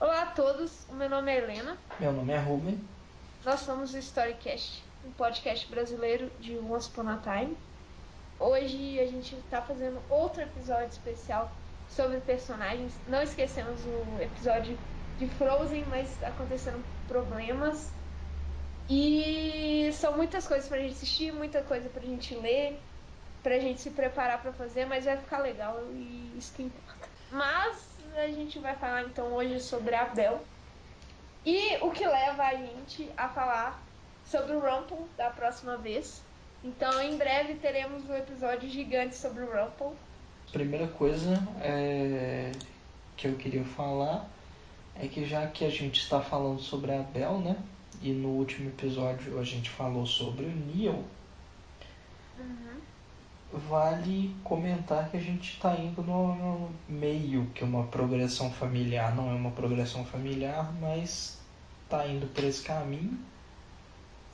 Olá a todos, o meu nome é Helena. Meu nome é Ruben. Nós somos o Storycast, um podcast brasileiro de Once Upon a Time. Hoje a gente está fazendo outro episódio especial sobre personagens. Não esquecemos o episódio de Frozen, mas aconteceram problemas. E são muitas coisas para a gente assistir, muita coisa para a gente ler, para a gente se preparar para fazer, mas vai ficar legal e isso que importa. Mas a gente vai falar então hoje sobre a Belle. E o que leva a gente a falar sobre o Rumple da próxima vez. Então, em breve teremos um episódio gigante sobre o Rumple. Primeira coisa que eu queria falar é que já que a gente está falando sobre a Belle, né? E no último episódio a gente falou sobre o Neil, vale comentar que a gente está indo no meio que uma progressão familiar. Não é uma progressão familiar, mas está indo por esse caminho.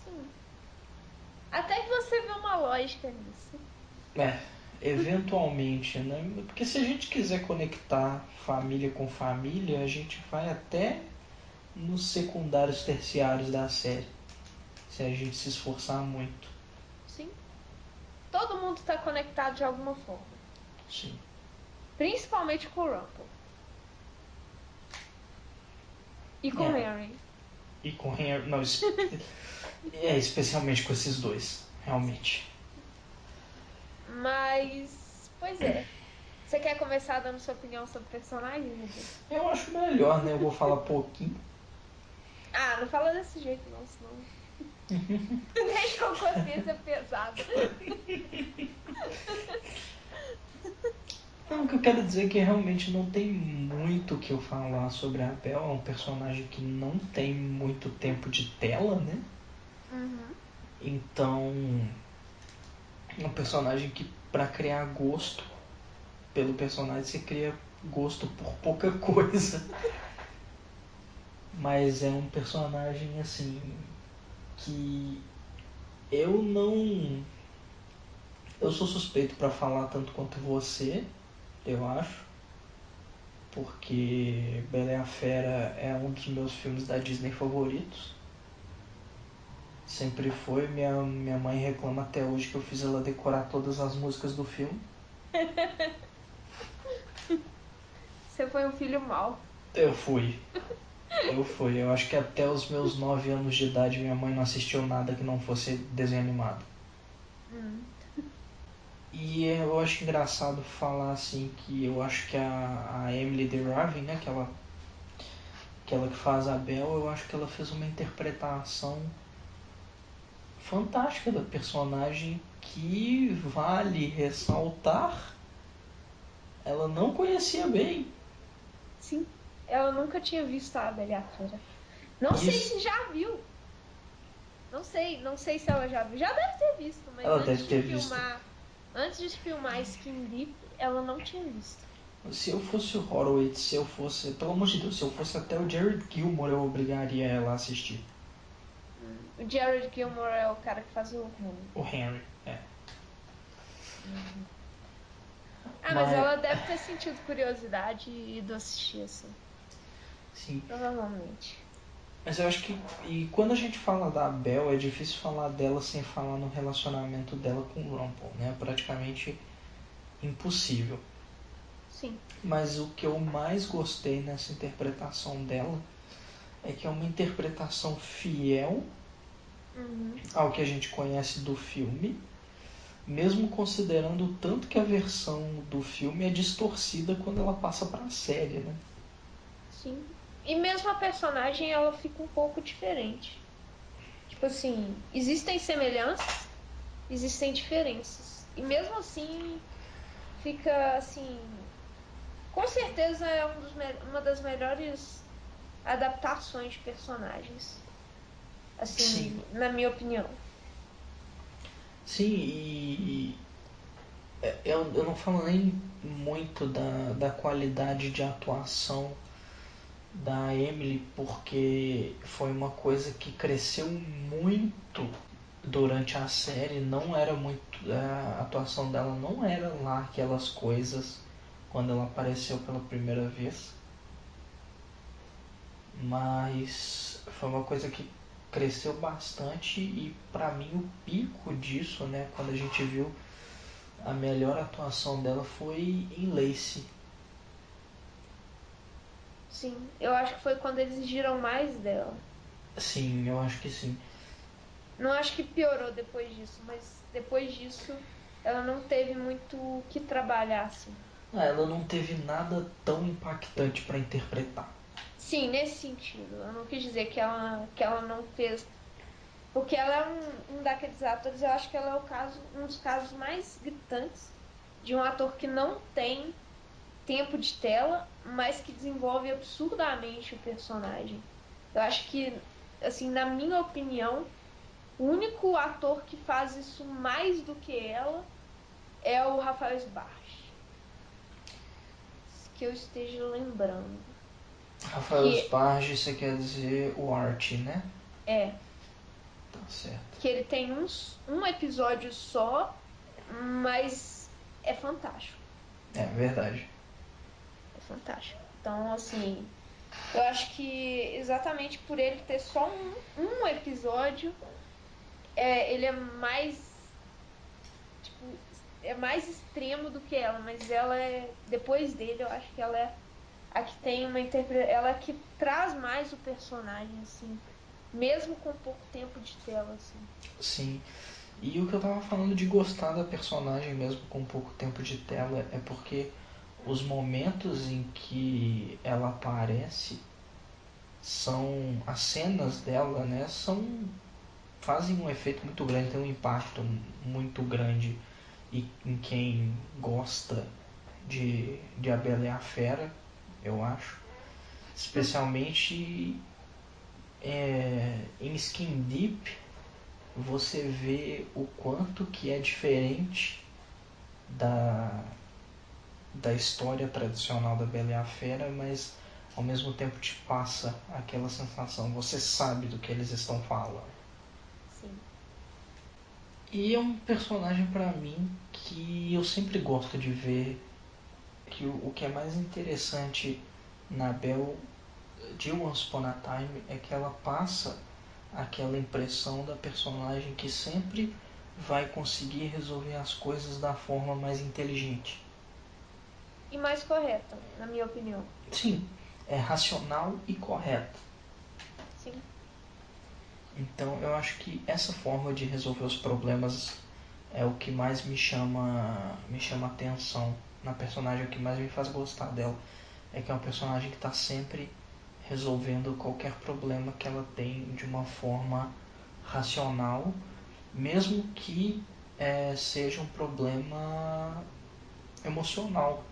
Sim. Até que você vê uma lógica nisso. Eventualmente, né? Porque se a gente quiser conectar família com família, a gente vai até nos secundários terciários da série, se a gente se esforçar muito. Sim. Todo mundo está conectado de alguma forma. Sim. Principalmente com o Rumple. E com o Harry. E com Henry. Não, especialmente com esses dois, realmente. Mas, pois é. Você quer começar dando sua opinião sobre o personagem, Ruben? Eu acho melhor, né? Eu vou falar pouquinho. Ah, não fala desse jeito não, senão... Deixa a consciência pesada. Não, o que eu quero dizer é que realmente não tem muito o que eu falar sobre a Belle. É um personagem que não tem muito tempo de tela, né? Então, é um personagem que, para criar gosto pelo personagem, você cria gosto por pouca coisa. Mas é um personagem, assim, que eu não... Eu sou suspeito para falar tanto quanto você, eu acho. Porque Bela e a Fera é um dos meus filmes da Disney favoritos. Sempre foi. Minha mãe reclama até hoje que eu fiz ela decorar todas as músicas do filme. Você foi um filho mau. Eu fui. Eu acho que até os meus 9 anos de idade minha mãe não assistiu nada que não fosse desenho animado. E eu acho engraçado falar assim que eu acho que a Emily DeRaven, né, aquela que faz a Belle, eu acho que ela fez uma interpretação fantástica da personagem que vale ressaltar. Ela não conhecia bem. Sim. Eu nunca tinha visto a Bela e a Fera. Não sei Isso. se já viu. Não sei se ela já viu. Já deve ter visto, mas Ela deve ter visto. Antes de filmar Skin Deep, ela não tinha visto. Se eu fosse o Horowitz, se eu fosse, pelo amor de Deus, se eu fosse até o Jared Gilmore, eu obrigaria ela a assistir. O Jared Gilmore é o cara que faz o Henry. O Henry, Mas ela deve ter sentido curiosidade e ido assistir, assim. Sim. Provavelmente. Mas eu acho que, e quando a gente fala da Belle, é difícil falar dela sem falar no relacionamento dela com o Rumple, né? Praticamente impossível. Sim. Mas o que eu mais gostei nessa interpretação dela é que é uma interpretação fiel ao que a gente conhece do filme, mesmo considerando o tanto que a versão do filme é distorcida quando ela passa para a série, né? Sim. E mesmo a personagem, ela fica um pouco diferente. Tipo assim, existem semelhanças, existem diferenças. E mesmo assim, fica assim. Com certeza é uma das melhores adaptações de personagens. Sim. Assim, na minha opinião. Sim, e eu não falo nem muito da qualidade de atuação da Emily, porque foi uma coisa que cresceu muito durante a série não era muito. A atuação dela não era lá aquelas coisas quando ela apareceu pela primeira vez. Mas foi uma coisa que cresceu bastante e pra mim o pico disso, né, quando a gente viu a melhor atuação dela foi em Lacey. Sim, eu acho que foi quando eles exigiram mais dela. Sim, eu acho que sim. Não acho que piorou depois disso, mas depois disso ela não teve muito o que trabalhar, assim. Ela não teve nada tão impactante pra interpretar. Sim, nesse sentido. Eu não quis dizer que ela não fez. Porque ela é um daqueles atores, eu acho que ela é um dos casos mais gritantes de um ator que não tem tempo de tela, mas que desenvolve absurdamente o personagem. Eu acho que, assim, na minha opinião, o único ator que faz isso mais do que ela é o Rafael Sbarge, que eu esteja lembrando. Rafael Que Sbarge, você quer dizer o Art, né? é, Tá certo. que ele tem um episódio só, mas é fantástico. É verdade. É fantástico. Então, assim, eu acho que exatamente por ele ter só um episódio, ele é mais, tipo, é mais extremo do que ela, mas ela é, depois dele, eu acho que ela é a que tem uma interpretação, ela é a que traz mais o personagem, assim, mesmo com pouco tempo de tela, assim. Sim. E o que eu tava falando de gostar da personagem mesmo com pouco tempo de tela é porque os momentos em que ela aparece são as cenas dela, né, fazem um efeito muito grande, tem um impacto muito grande e em quem gosta de A Bela e a Fera, eu acho, especialmente em Skin Deep, você vê o quanto que é diferente da, da história tradicional da Bela e a Fera, mas ao mesmo tempo te passa aquela sensação, você sabe do que eles estão falando. Sim. E é um personagem pra mim que eu sempre gosto de ver, que o que é mais interessante na Belle de Once Upon a Time é que ela passa aquela impressão da personagem que sempre vai conseguir resolver as coisas da forma mais inteligente. E mais correta, na minha opinião. Sim, é racional e correta. Sim. Então eu acho que essa forma de resolver os problemas é o que mais me chama atenção na personagem, o que mais me faz gostar dela. É que é um personagem que está sempre resolvendo qualquer problema que ela tem de uma forma racional, mesmo que seja um problema emocional.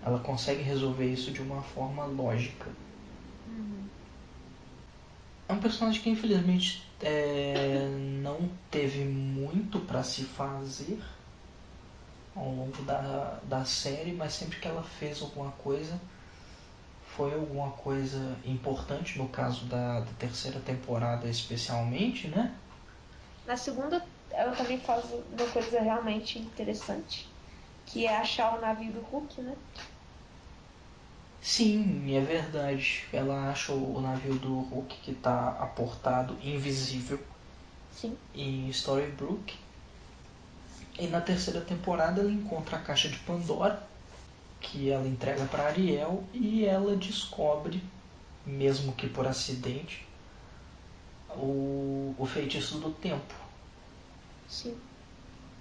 Ela consegue resolver isso de uma forma lógica. Uhum. É um personagem que infelizmente não teve muito para se fazer ao longo da série, mas sempre que ela fez alguma coisa, foi alguma coisa importante, no caso da terceira temporada especialmente, né? Na segunda, ela também faz uma coisa realmente interessante, que é achar o navio do Hulk, né? Sim, é verdade. Ela acha o navio do Hulk que está aportado invisível Sim. em Storybrooke. E na terceira temporada ela encontra a caixa de Pandora, que ela entrega para Ariel e ela descobre, mesmo que por acidente, o feitiço do tempo. Sim.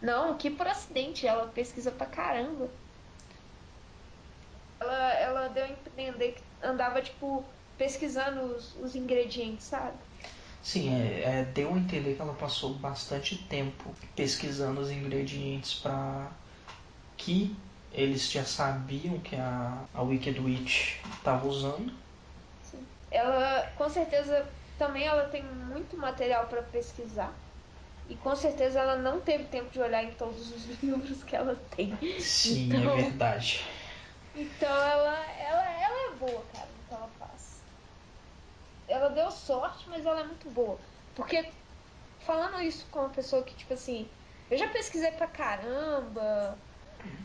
Não, que por acidente, ela pesquisa pra caramba. Ela deu a entender que andava, tipo, pesquisando os ingredientes, sabe? Sim, deu a entender que ela passou bastante tempo pesquisando os ingredientes para que eles já sabiam que a Wicked Witch estava usando. Sim. Ela, com certeza, também ela tem muito material para pesquisar. E com certeza ela não teve tempo de olhar em todos os livros que ela tem. Sim, é Então, verdade. então ela é boa, cara, no que ela faz. Ela deu sorte, mas ela é muito boa. Porque falando isso com uma pessoa que, tipo assim, eu já pesquisei pra caramba.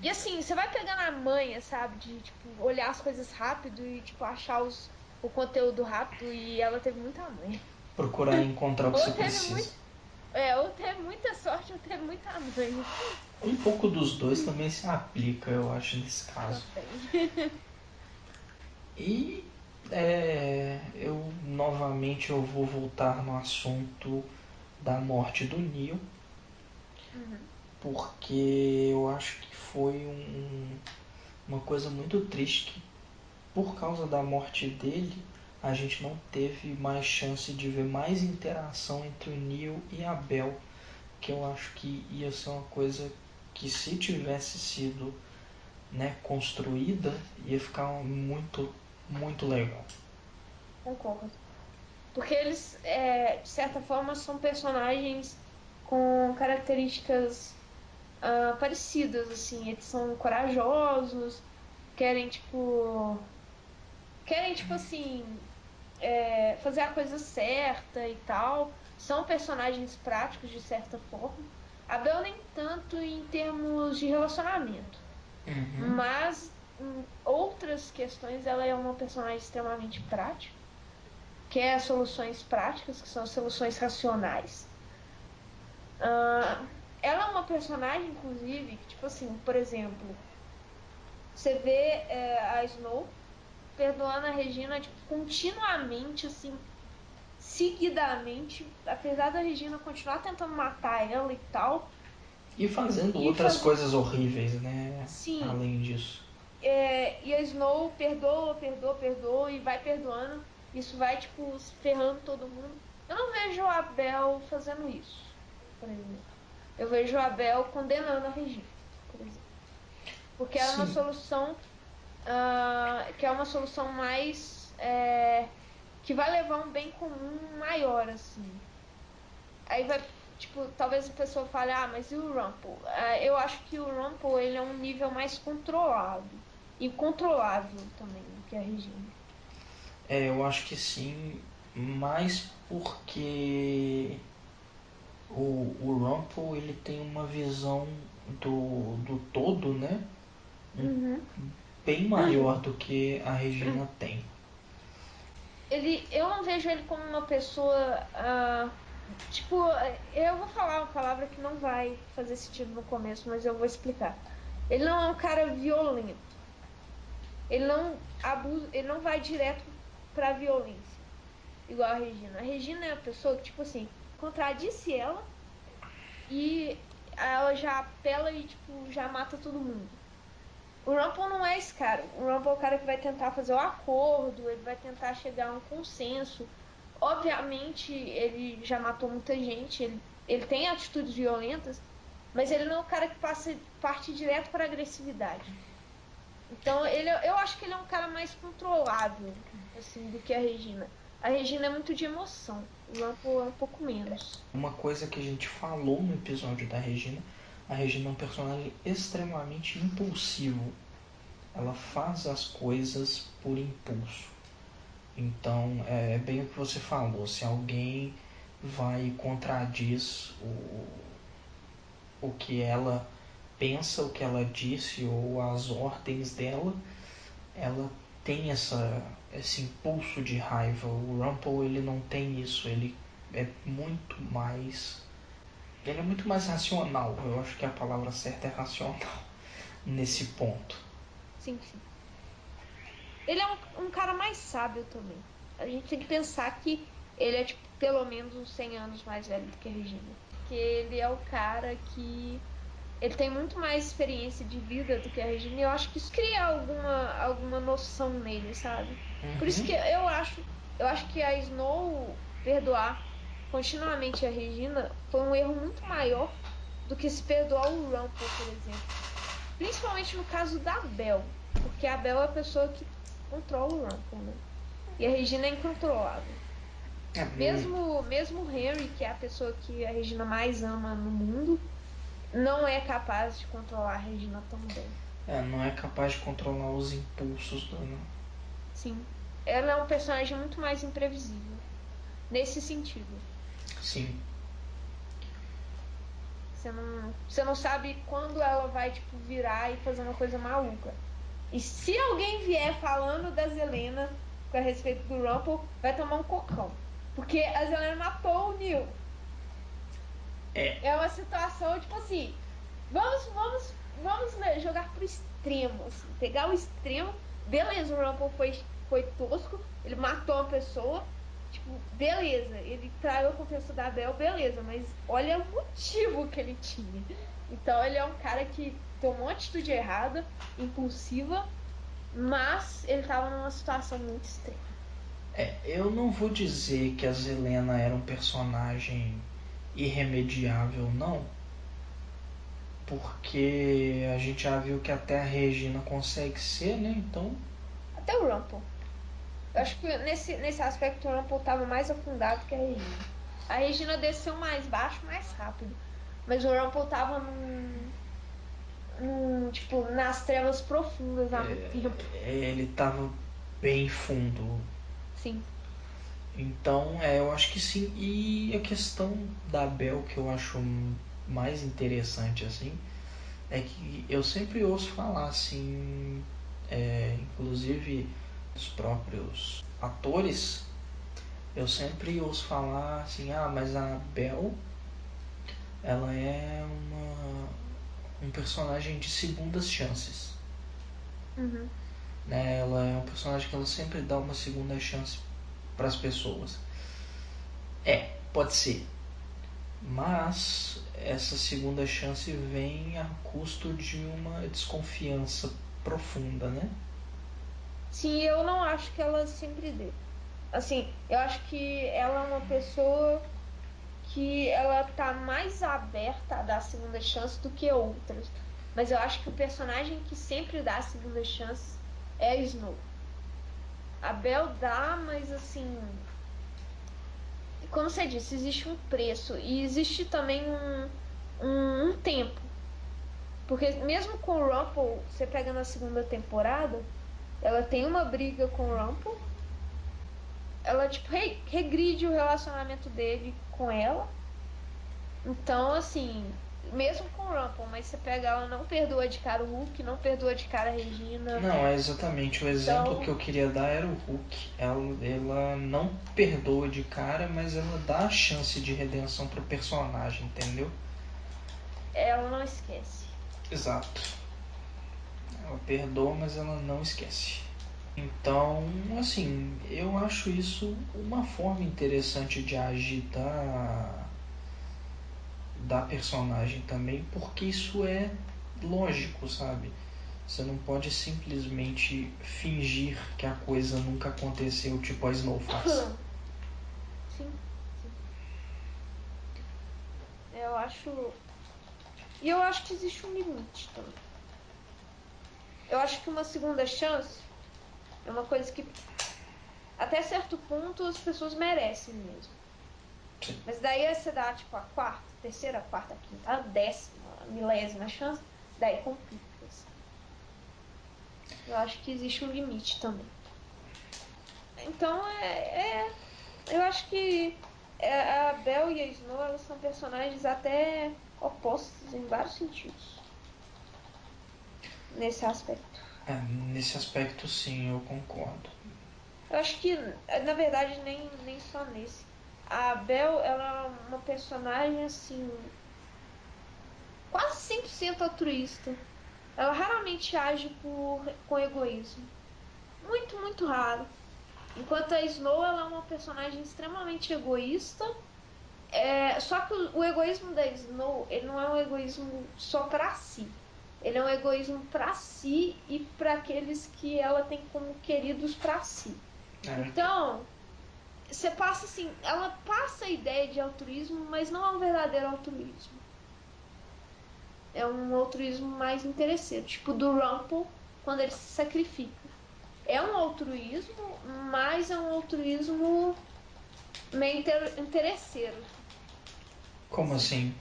E assim, você vai pegando a manha, sabe? De, tipo, olhar as coisas rápido e, tipo, achar o conteúdo rápido. E ela teve muita manha. Procurar encontrar o que Ou você teve precisa. muito. Ou teve muita sorte ou teve muita manha. Um pouco dos dois também se aplica, eu acho, nesse caso. Também. E eu novamente eu vou voltar no assunto da morte do Neo, Uhum. porque eu acho que foi uma coisa muito triste que, por causa da morte dele, a gente não teve mais chance de ver mais interação entre o Neo e a Bel, que eu acho que ia ser uma coisa que, se tivesse sido, né, construída, ia ficar muito, muito legal. Concordo. Porque eles, de certa forma, são personagens com características parecidas, assim. Eles são corajosos, querem, tipo. Querem, tipo assim, fazer a coisa certa e tal. São personagens práticos, de certa forma. A Bel nem tanto em termos de relacionamento. Uhum. Mas em outras questões ela é uma personagem extremamente prática, que é soluções práticas, que são soluções racionais. Ela é uma personagem, inclusive, que, tipo assim, por exemplo, você vê a Snow perdoando a Regina, tipo, continuamente, assim, seguidamente, apesar da Regina continuar tentando matar ela e tal, E fazendo e outras fazer. coisas horríveis, né? Sim, Além disso. e a Snow perdoa, perdoa, perdoa e vai perdoando. Isso vai, tipo, se ferrando todo mundo. Eu não vejo a Bel fazendo isso, por exemplo. Eu vejo a Bel condenando a Regina, por exemplo. Porque é uma Sim, solução que é uma solução mais que vai levar um bem comum maior, assim. Aí vai, tipo, talvez a pessoa fale, mas e o Rumple? Eu acho que o Rumple, ele é um nível mais controlado e controlável também do que a Regina. eu acho que sim, mas porque o Rumpel ele tem uma visão do todo, né? Uhum. Bem maior do que a Regina tem. Eu não vejo ele como uma pessoa, tipo, eu vou falar uma palavra que não vai fazer sentido no começo, mas eu vou explicar. Ele não é um cara violento. Ele não abusa, ele não vai direto pra violência, igual a Regina. A Regina é a pessoa que, tipo assim, contradisse ela e ela já apela e, tipo, já mata todo mundo. O Rumpel não é esse cara. O Rumpel é o cara que vai tentar fazer o acordo, ele vai tentar chegar a um consenso. Obviamente, ele já matou muita gente, ele tem atitudes violentas, mas ele não é o cara que parte direto para agressividade. Então, eu acho que ele é um cara mais controlável, assim, do que a Regina. A Regina é muito de emoção, o Rumpel é um pouco menos. Uma coisa que a gente falou no episódio da Regina, a Regina é um personagem extremamente impulsivo. Ela faz as coisas por impulso. Então é bem o que você falou. Se alguém vai e contradiz o que ela pensa, o que ela disse ou as ordens dela, ela tem esse impulso de raiva. O Rumpel ele não tem isso, é muito mais. Ele é muito mais racional. Eu acho que a palavra certa é racional nesse ponto. Sim, sim. Ele é um cara mais sábio também. A gente tem que pensar que ele é, tipo, pelo menos uns 100 anos mais velho do que a Regina. Porque ele é o cara que. Ele tem muito mais experiência de vida do que a Regina. E eu acho que isso cria alguma noção nele, sabe? Por isso Uhum. que eu acho que a Snow perdoar continuamente a Regina foi um erro muito maior do que se perdoar o Rumpel, por exemplo. Principalmente no caso da Bel, porque a Bel é a pessoa que controla o Rumpel, né? E a Regina é incontrolável. Mesmo o Henry, que é a pessoa que a Regina mais ama no mundo, não é capaz de controlar a Regina tão bem. Não é capaz de controlar os impulsos dela. Sim. Ela é um personagem muito mais imprevisível. Nesse sentido. Sim. Você não sabe quando ela vai, tipo, virar e fazer uma coisa maluca. E se alguém vier falando da Zelena a respeito do Rumple, vai tomar um cocão. Porque a Zelena matou o Neil. É uma situação, tipo assim, vamos jogar pro extremo, assim, pegar o extremo. Beleza, o Rumple foi tosco, ele matou uma pessoa, tipo, beleza, ele traiu a confiança da Bel, beleza, mas olha o motivo que ele tinha. Então ele é um cara que tomou uma atitude errada, impulsiva, mas ele tava numa situação muito extrema. Eu não vou dizer que a Zelena era um personagem irremediável, não, porque a gente já viu que até a Regina consegue ser, né? Então. Até o Rumple. Eu acho que nesse aspecto o Rumple estava mais afundado que a Regina. A Regina desceu mais baixo, mais rápido. Mas o Rumple estava tipo, nas trevas profundas há muito tempo. Ele tava bem fundo. Sim. Então, eu acho que sim. E a questão da Bel que eu acho mais interessante, assim, é que eu sempre ouço falar, assim, inclusive os próprios atores, eu sempre ouço falar assim, mas a Bel, ela é um personagem de segundas chances. Uhum. Né? Ela é um personagem que ela sempre dá uma segunda chance para as pessoas. Pode ser. Mas essa segunda chance vem a custo de uma desconfiança profunda, né? Sim, eu não acho que ela sempre dê. Assim, eu acho que ela é uma pessoa que ela tá mais aberta a dar segunda chance do que outras. Mas eu acho que o personagem que sempre dá segunda chance é a Snow. A Bel dá, mas assim, como você disse, existe um preço e existe também um tempo. Porque mesmo com o Rumple, você pega na segunda temporada, ela tem uma briga com o Rumple, ela tipo regride o relacionamento dele com ela. Então, assim, mesmo com o Rumple, mas você pega ela, não perdoa de cara o Hulk, não perdoa de cara a Regina. Não, é exatamente. O exemplo Então, que eu queria dar era o Hulk. Ela não perdoa de cara, mas ela dá a chance de redenção pro personagem, entendeu? ela não esquece. Exato. Ela perdoa, mas ela não esquece. Então, assim, eu acho isso uma forma interessante de agir da personagem também, porque isso é lógico, sabe? Você não pode simplesmente fingir que a coisa nunca aconteceu, tipo a Snow faz. Sim, sim. Eu acho. E eu acho que existe um limite também. Eu acho que uma segunda chance é uma coisa que, até certo ponto, as pessoas merecem mesmo. Sim. Mas daí você dá, tipo, a quarta, terceira, quarta, quinta, a décima, a milésima chance, daí complica. Assim. Eu acho que existe um limite também. Então, eu acho que a Belle e a Snow, elas são personagens até opostos em vários sentidos. Nesse aspecto. Nesse aspecto, sim, eu concordo. Eu acho que, na verdade, nem só nesse. A Belle, ela é uma personagem, assim, quase 100% altruísta. Ela raramente age com egoísmo. Muito, muito raro. Enquanto a Snow, ela é uma personagem extremamente egoísta. Só que o egoísmo da Snow, ele não é um egoísmo só para si. Ele é um egoísmo para si e para aqueles que ela tem como queridos para si. Então, você passa assim, ela passa a ideia de altruísmo, mas não é um verdadeiro altruísmo. É um altruísmo mais interesseiro, tipo do Rumple, quando ele se sacrifica. É um altruísmo, mas é um altruísmo meio interesseiro. Como assim?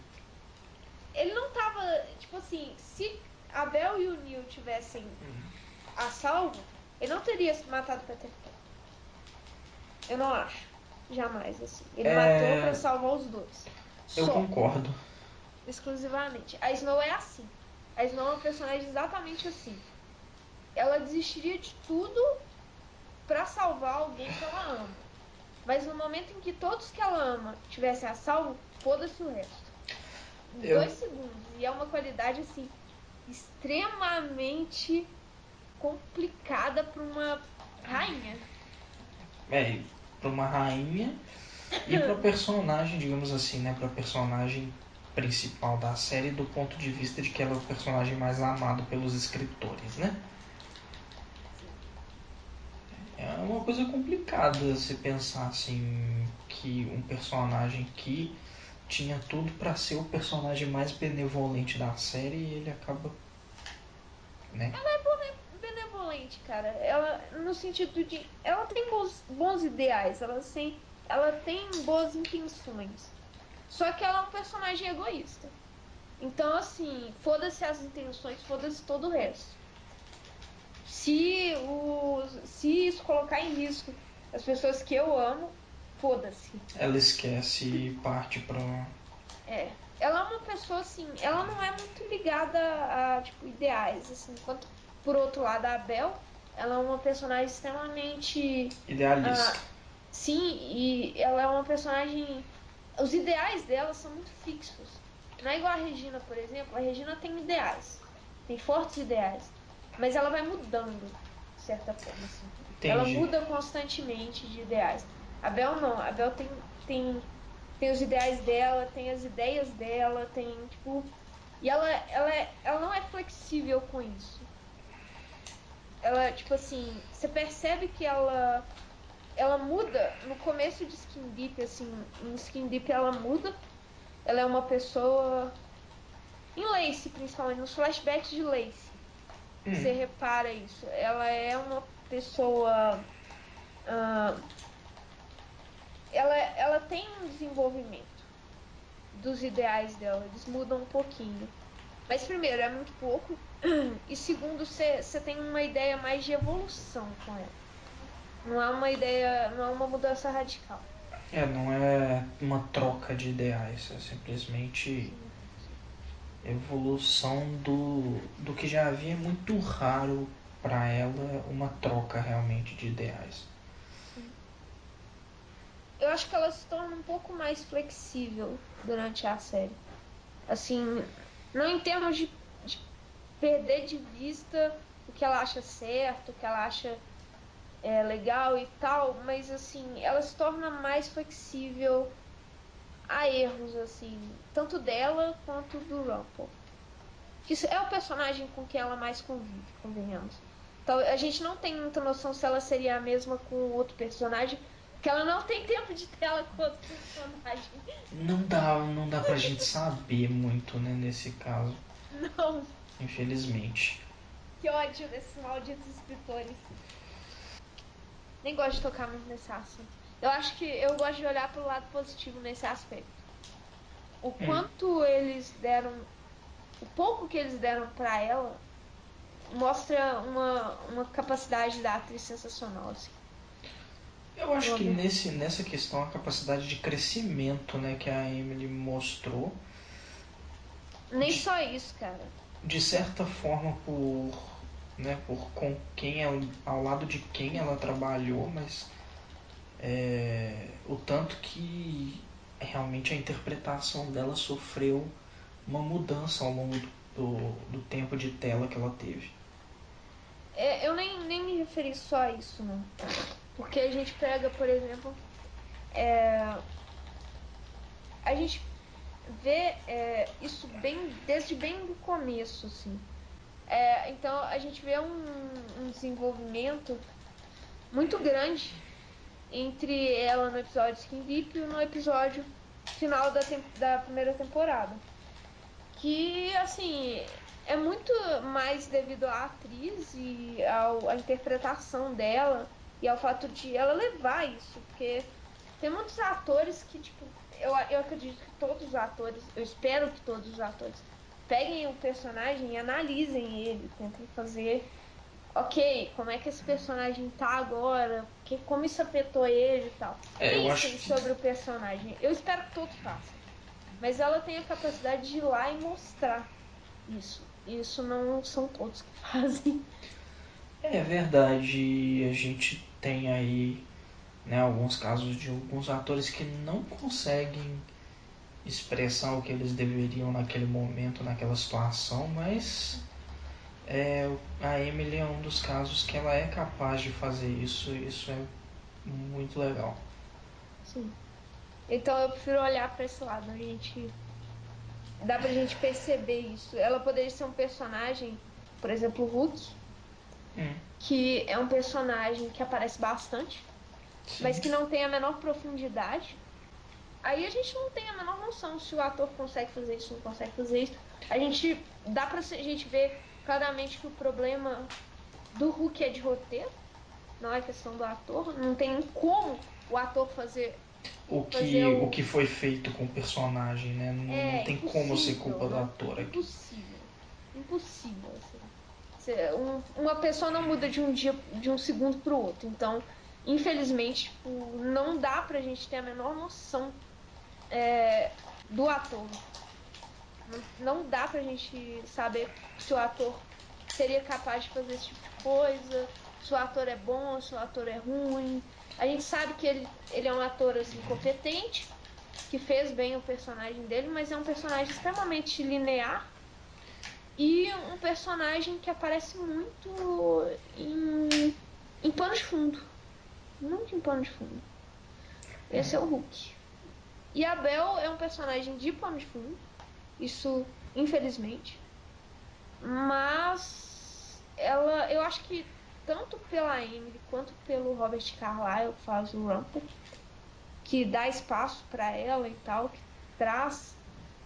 Ele não tava, tipo assim, se a Bel e o Neil tivessem a salvo, ele não teria se matado pra ter feito. Eu não acho. Jamais, assim. Ele matou pra salvar os dois. Eu Só. concordo. exclusivamente. A Snow é assim. A Snow é uma personagem exatamente assim. Ela desistiria de tudo pra salvar alguém que ela ama. Mas no momento em que todos que ela ama tivessem a salvo, foda-se o resto. Em 2 segundos. E é uma qualidade, assim, extremamente complicada pra uma rainha. Pra uma rainha e pra personagem, digamos assim, né? Pra personagem principal da série, do ponto de vista de que ela é o personagem mais amado pelos escritores, né? Sim. É uma coisa complicada se pensar assim, que um personagem que tinha tudo pra ser o personagem mais benevolente da série e ele acaba, né? Ela é benevolente, cara. Ela, no sentido de. Ela tem bons ideais. Ela tem boas intenções. Só que ela é um personagem egoísta. Então, assim, foda-se as intenções, foda-se todo o resto. Se isso colocar em risco as pessoas que eu amo, foda-se. Ela esquece e parte pra. É. Ela é uma pessoa, assim, ela não é muito ligada a, tipo, ideais, assim. Enquanto, por outro lado, a Belle, ela é uma personagem extremamente... Idealista. Ah, sim, e ela é uma personagem... Os ideais dela são muito fixos. Não é igual a Regina, por exemplo. A Regina tem ideais. Tem fortes ideais. Mas ela vai mudando, de certa forma, assim. Ela Entendi. muda constantemente de ideais. A Belle não. A Belle tem os ideais dela, tem as ideias dela, tem, tipo. E ela não é flexível com isso. Ela, tipo assim, você percebe que ela muda no começo de Skin Deep, assim, em Skin Deep ela muda. Ela é uma pessoa. Em Lacey, principalmente, nos flashbacks de Lacey. Você repara isso. Ela é uma pessoa. ah, ela tem um desenvolvimento dos ideais dela. Eles mudam um pouquinho. Mas, primeiro, é muito pouco. E, segundo, você tem uma ideia mais de evolução com ela. Não é uma ideia, não é uma mudança radical. Não é uma troca de ideais, é simplesmente Sim, sim. evolução do que já havia. É muito raro para ela uma troca realmente de ideais. Sim. Eu acho que ela se torna um pouco mais flexível durante a série. Assim, não em termos de perder de vista o que ela acha certo, o que ela acha legal e tal, mas assim, ela se torna mais flexível a erros, assim, tanto dela quanto do Rumpel. Que é o personagem com quem ela mais convive, convenhamos. Então, a gente não tem muita noção se ela seria a mesma com outro personagem, porque ela não tem tempo de tela com outro personagem. Não dá pra gente saber muito, né, nesse caso, Não, infelizmente. que ódio desses malditos escritores. Nem gosto de tocar muito nesse assunto. Eu acho que eu gosto de olhar para o lado positivo nesse aspecto. O quanto eles deram, o pouco que eles deram para ela, mostra uma capacidade da atriz sensacional, assim. Eu acho Uma que ver- nessa questão a capacidade de crescimento, né, que a Emily mostrou, Nem de, só isso, cara. de certa forma por com quem ela, ao lado de quem ela trabalhou, mas o tanto que realmente a interpretação dela sofreu uma mudança ao longo do tempo de tela que ela teve. Eu nem me referi só a isso, não. Porque a gente pega, por exemplo, a gente vê isso desde bem do começo, assim. Então, a gente vê um desenvolvimento muito grande entre ela no episódio Skin Deep e no episódio final da primeira temporada. Que, assim, é muito mais devido à atriz e à interpretação dela e ao fato de ela levar isso, porque tem muitos atores que, tipo, eu acredito que todos os atores, eu espero que todos os atores peguem o personagem e analisem ele, tentem fazer, ok, como é que esse personagem tá agora, como isso afetou ele e tal. Eu acho Pensem que sobre o personagem. Eu espero que todos façam. Mas ela tem a capacidade de ir lá e mostrar isso. Isso não são todos que fazem. É verdade, a gente tem aí, né, alguns casos de alguns atores que não conseguem expressar o que eles deveriam naquele momento, naquela situação, mas a Emily é um dos casos que ela é capaz de fazer isso, e isso é muito legal. Sim. Então eu prefiro olhar para esse lado, dá pra gente perceber isso. Ela poderia ser um personagem, por exemplo, o Hulk, que é um personagem que aparece bastante, Sim. mas que não tem a menor profundidade. Aí a gente não tem a menor noção se o ator consegue fazer isso, não consegue fazer isso. Dá pra gente ver claramente que o problema do Hulk é de roteiro, não é questão do ator. Não tem como o ator fazer O que foi feito com o personagem, né? Não tem como ser impossível, culpa do não, ator aqui. impossível, assim. Uma pessoa não muda de um dia, de um segundo para o outro. Então, infelizmente, tipo, não dá pra gente ter a menor noção do ator. Não dá pra gente saber se o ator seria capaz de fazer esse tipo de coisa, se o ator é bom, se o ator é ruim. A gente sabe que ele é um ator assim competente, que fez bem o personagem dele, mas é um personagem extremamente linear e um personagem que aparece muito em pano de fundo. Muito em pano de fundo. Esse é o Hulk. E a Belle é um personagem de pano de fundo. Isso, infelizmente. Mas eu acho que tanto pela Emily quanto pelo Robert Carlyle, que faz o Rumple, que dá espaço para ela e tal, que traz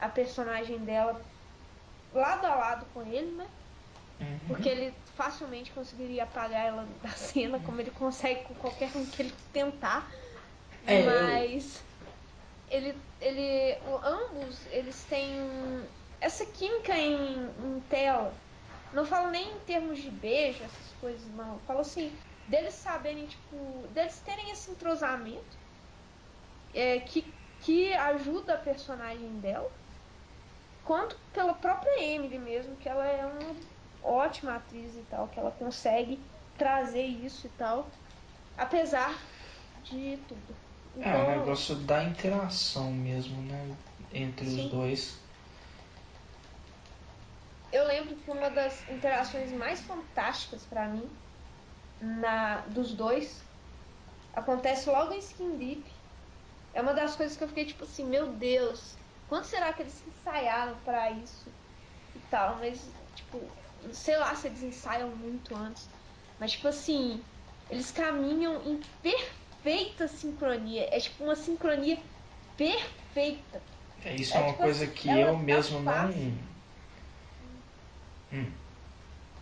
a personagem dela lado a lado com ele, né? Porque ele facilmente conseguiria apagar ela da cena, como ele consegue com qualquer um que ele tentar. Eu. Mas ambos eles têm essa química em tela. Não falo nem em termos de beijo, essas coisas, não. Eu falo assim, deles saberem, tipo, deles terem esse entrosamento que ajuda a personagem dela, quanto pela própria Emily mesmo, que ela é uma ótima atriz e tal, que ela consegue trazer isso e tal, apesar de tudo. É um Então, negócio da interação mesmo, né? Entre os sim, dois. eu lembro que uma das interações mais fantásticas para mim dos dois acontece logo em Skin Deep. É uma das coisas que eu fiquei tipo assim, meu Deus, quanto será que eles ensaiaram para isso e tal? Mas, tipo, sei lá se eles ensaiam muito antes. Mas, tipo assim, eles caminham em perfeita sincronia. É tipo uma sincronia perfeita. Isso é É uma tipo coisa assim, que ela eu dá um mesmo não. passo.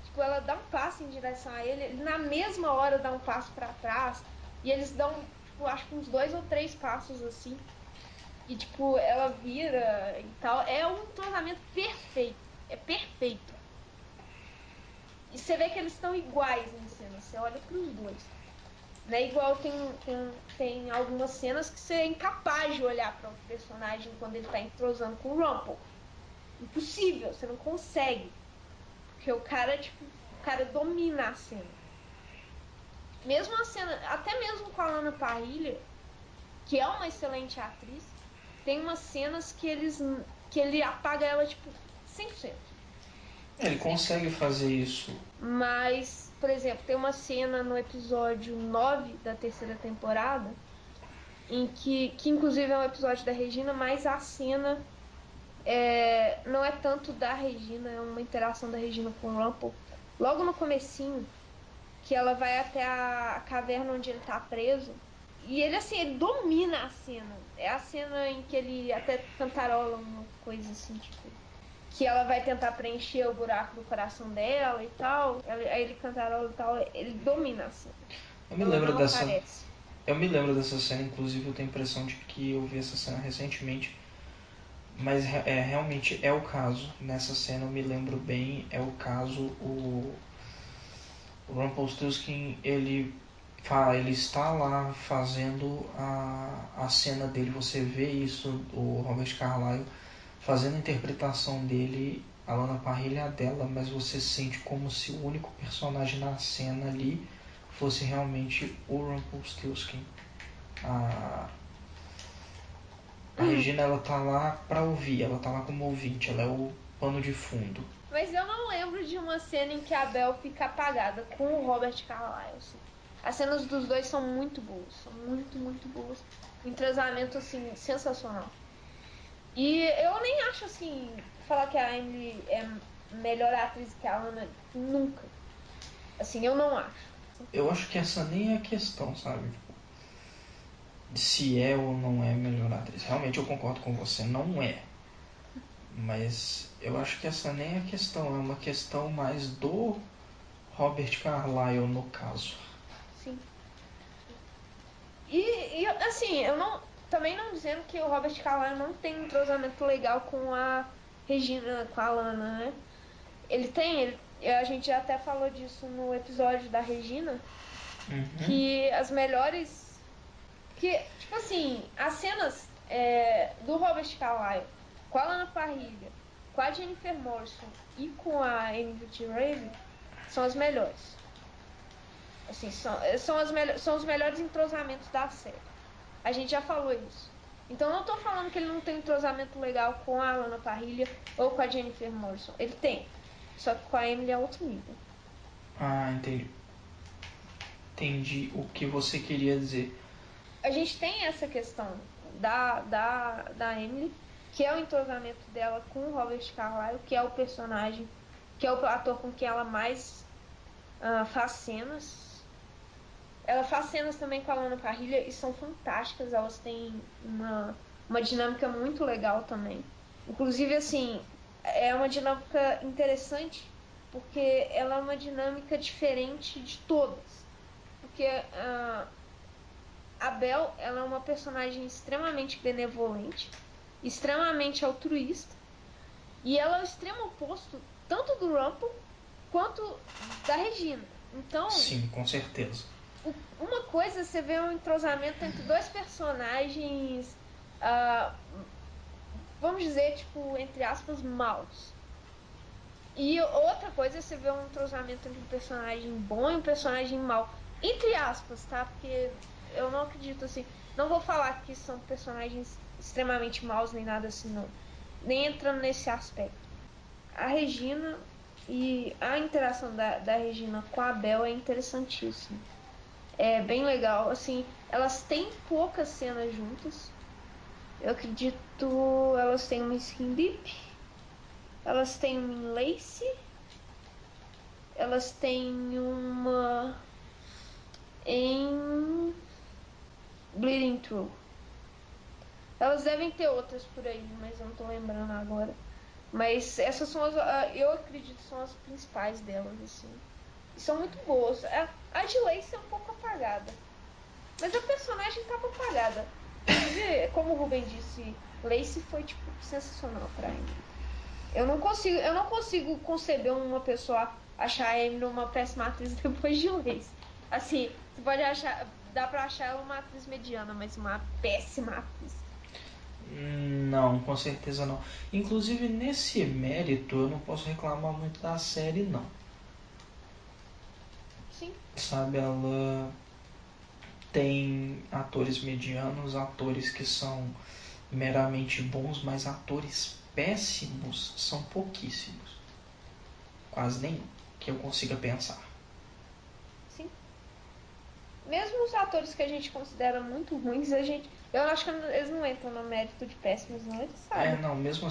Tipo, ela dá um passo em direção a ele na mesma hora dá um passo para trás. E eles dão, tipo, acho que uns 2 ou 3 passos assim. E, tipo, ela vira e tal. É um entrosamento perfeito. É perfeito. E você vê que eles estão iguais em cena. Você olha para os dois. Não é igual tem algumas cenas que você é incapaz de olhar para outro personagem quando ele tá entrosando com o Rumple. Impossível, você não consegue. Porque o cara, tipo, o cara domina a cena. Mesmo a cena, até mesmo com a Lana Parrilla, que é uma excelente atriz, tem umas cenas que ele apaga ela, tipo, 100%. Ele consegue fazer isso. Mas, por exemplo, tem uma cena no episódio 9 da terceira temporada, que inclusive é um episódio da Regina, mas a cena não é tanto da Regina, é uma interação da Regina com o Rumple. Logo no comecinho, que ela vai até a caverna onde ele tá preso, e ele, assim, ele domina a cena. É a cena em que ele até cantarola uma coisa assim, tipo, que ela vai tentar preencher o buraco do coração dela e tal. Aí ele cantarola e tal, ele domina a cena. Eu me Ela lembro não dessa. aparece. Eu me lembro dessa cena, inclusive eu tenho a impressão de que eu vi essa cena recentemente. Mas realmente é o caso. Nessa cena eu me lembro bem, é o caso. O Rumpelstiltskin, ele Ele está lá fazendo a cena dele, você vê isso, o Robert Carlyle fazendo a interpretação dele, a Lana Parrilla dela, mas você sente como se o único personagem na cena ali fosse realmente o Rumpelstiltskin. A Regina, ela tá lá pra ouvir, ela tá lá como ouvinte, ela é o pano de fundo. Mas eu não lembro de uma cena em que a Belle fica apagada com o Robert Carlyle, assim. As cenas dos dois são muito boas, são muito, muito boas. Um entrosamento, assim, sensacional. E eu nem acho, assim, falar que a Emily é melhor atriz que a Anna, nunca. Assim, eu não acho. Eu acho que essa nem é a questão, sabe? Se é ou não é melhor atriz. Realmente eu concordo com você, não é. Mas eu acho que essa nem é a questão, é uma questão mais do Robert Carlyle no caso. Sim. E assim, eu não. Também não dizendo que o Robert Carlyle não tem um entrosamento legal com a Regina, com a Lana, né? Ele tem, a gente já até falou disso no episódio da Regina, Uhum. que as melhores. Que, tipo assim, as cenas do Robert Carlyle com a Lana Parrilla, com a Jennifer Morrison e com a Emily Rave são as melhores. Assim, são os melhores entrosamentos da série. A gente já falou isso. Então, não tô falando que ele não tem entrosamento legal com a Lana Parrilla ou com a Jennifer Morrison. Ele tem. Só que com a Emily é outro nível. Ah, entendi. Entendi o que você queria dizer. A gente tem essa questão da Emily, que é o entrosamento dela com o Robert Carlyle, que é o personagem, que é o ator com quem ela mais faz cenas. Ela faz cenas também com a Lana Parrilla e são fantásticas. Elas têm uma dinâmica muito legal também. Inclusive, assim, é uma dinâmica interessante porque ela é uma dinâmica diferente de todas. Porque a Belle, ela é uma personagem extremamente benevolente, extremamente altruísta, e ela é o extremo oposto tanto do Rumple quanto da Regina. Então, Sim, com certeza. uma coisa é você vê um entrosamento entre dois personagens, ah, vamos dizer, tipo, entre aspas, maus. E outra coisa é você ver um entrosamento entre um personagem bom e um personagem mau. Entre aspas, tá? Porque eu não acredito assim. Não vou falar que são personagens extremamente maus nem nada assim, não. Nem entrando nesse aspecto. A Regina e a interação da Regina com a Bel é interessantíssima. É bem legal. Assim, elas têm poucas cenas juntas. Eu acredito elas têm uma Skin Deep, elas têm uma Enlace, elas têm uma em Bleeding Through. Elas devem ter outras por aí, mas eu não tô lembrando agora. Mas essas são eu acredito são as principais delas, assim. E são muito boas. A de Lacey é um pouco apagada. Mas a personagem tava apagada. Inclusive, como o Ruben disse, Lacey foi, tipo, sensacional pra Emily. Eu não consigo conceber uma pessoa achar a Emily uma péssima atriz depois de Lacey. Assim, você pode achar, dá pra achar ela uma atriz mediana, mas uma péssima atriz. Não, com certeza não. Inclusive, nesse mérito, eu não posso reclamar muito da série, não. Sim, Sabe, ela tem atores medianos, atores que são meramente bons, mas atores péssimos são pouquíssimos. Quase nenhum que eu consiga pensar. sim. Mesmo os atores que a gente considera muito ruins, eu acho que eles não entram no mérito de péssimos, não, eles sabem. Não, mesmo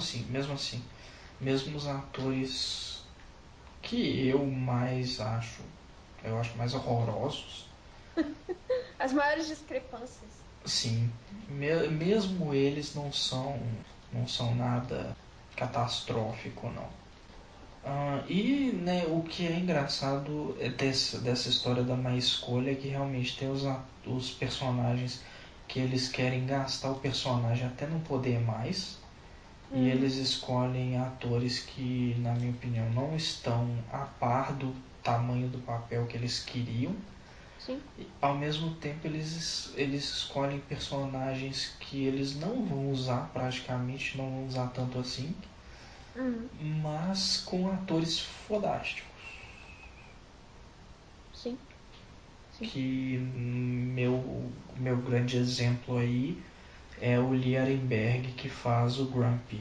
os atores que eu acho mais horrorosos, As maiores discrepâncias. sim, mesmo eles não são nada catastrófico, não. E né, o que é engraçado dessa história da má escolha é que realmente tem os personagens que eles querem gastar o personagem até não poder mais, e eles Uhum. escolhem atores que, na minha opinião, não estão a par do tamanho do papel que eles queriam, Sim. Ao mesmo tempo, eles escolhem personagens que eles não vão usar praticamente, não vão usar tanto assim, mas com atores fodásticos. Sim. Que meu grande exemplo aí é o Lee Arenberg, que faz o Grumpy,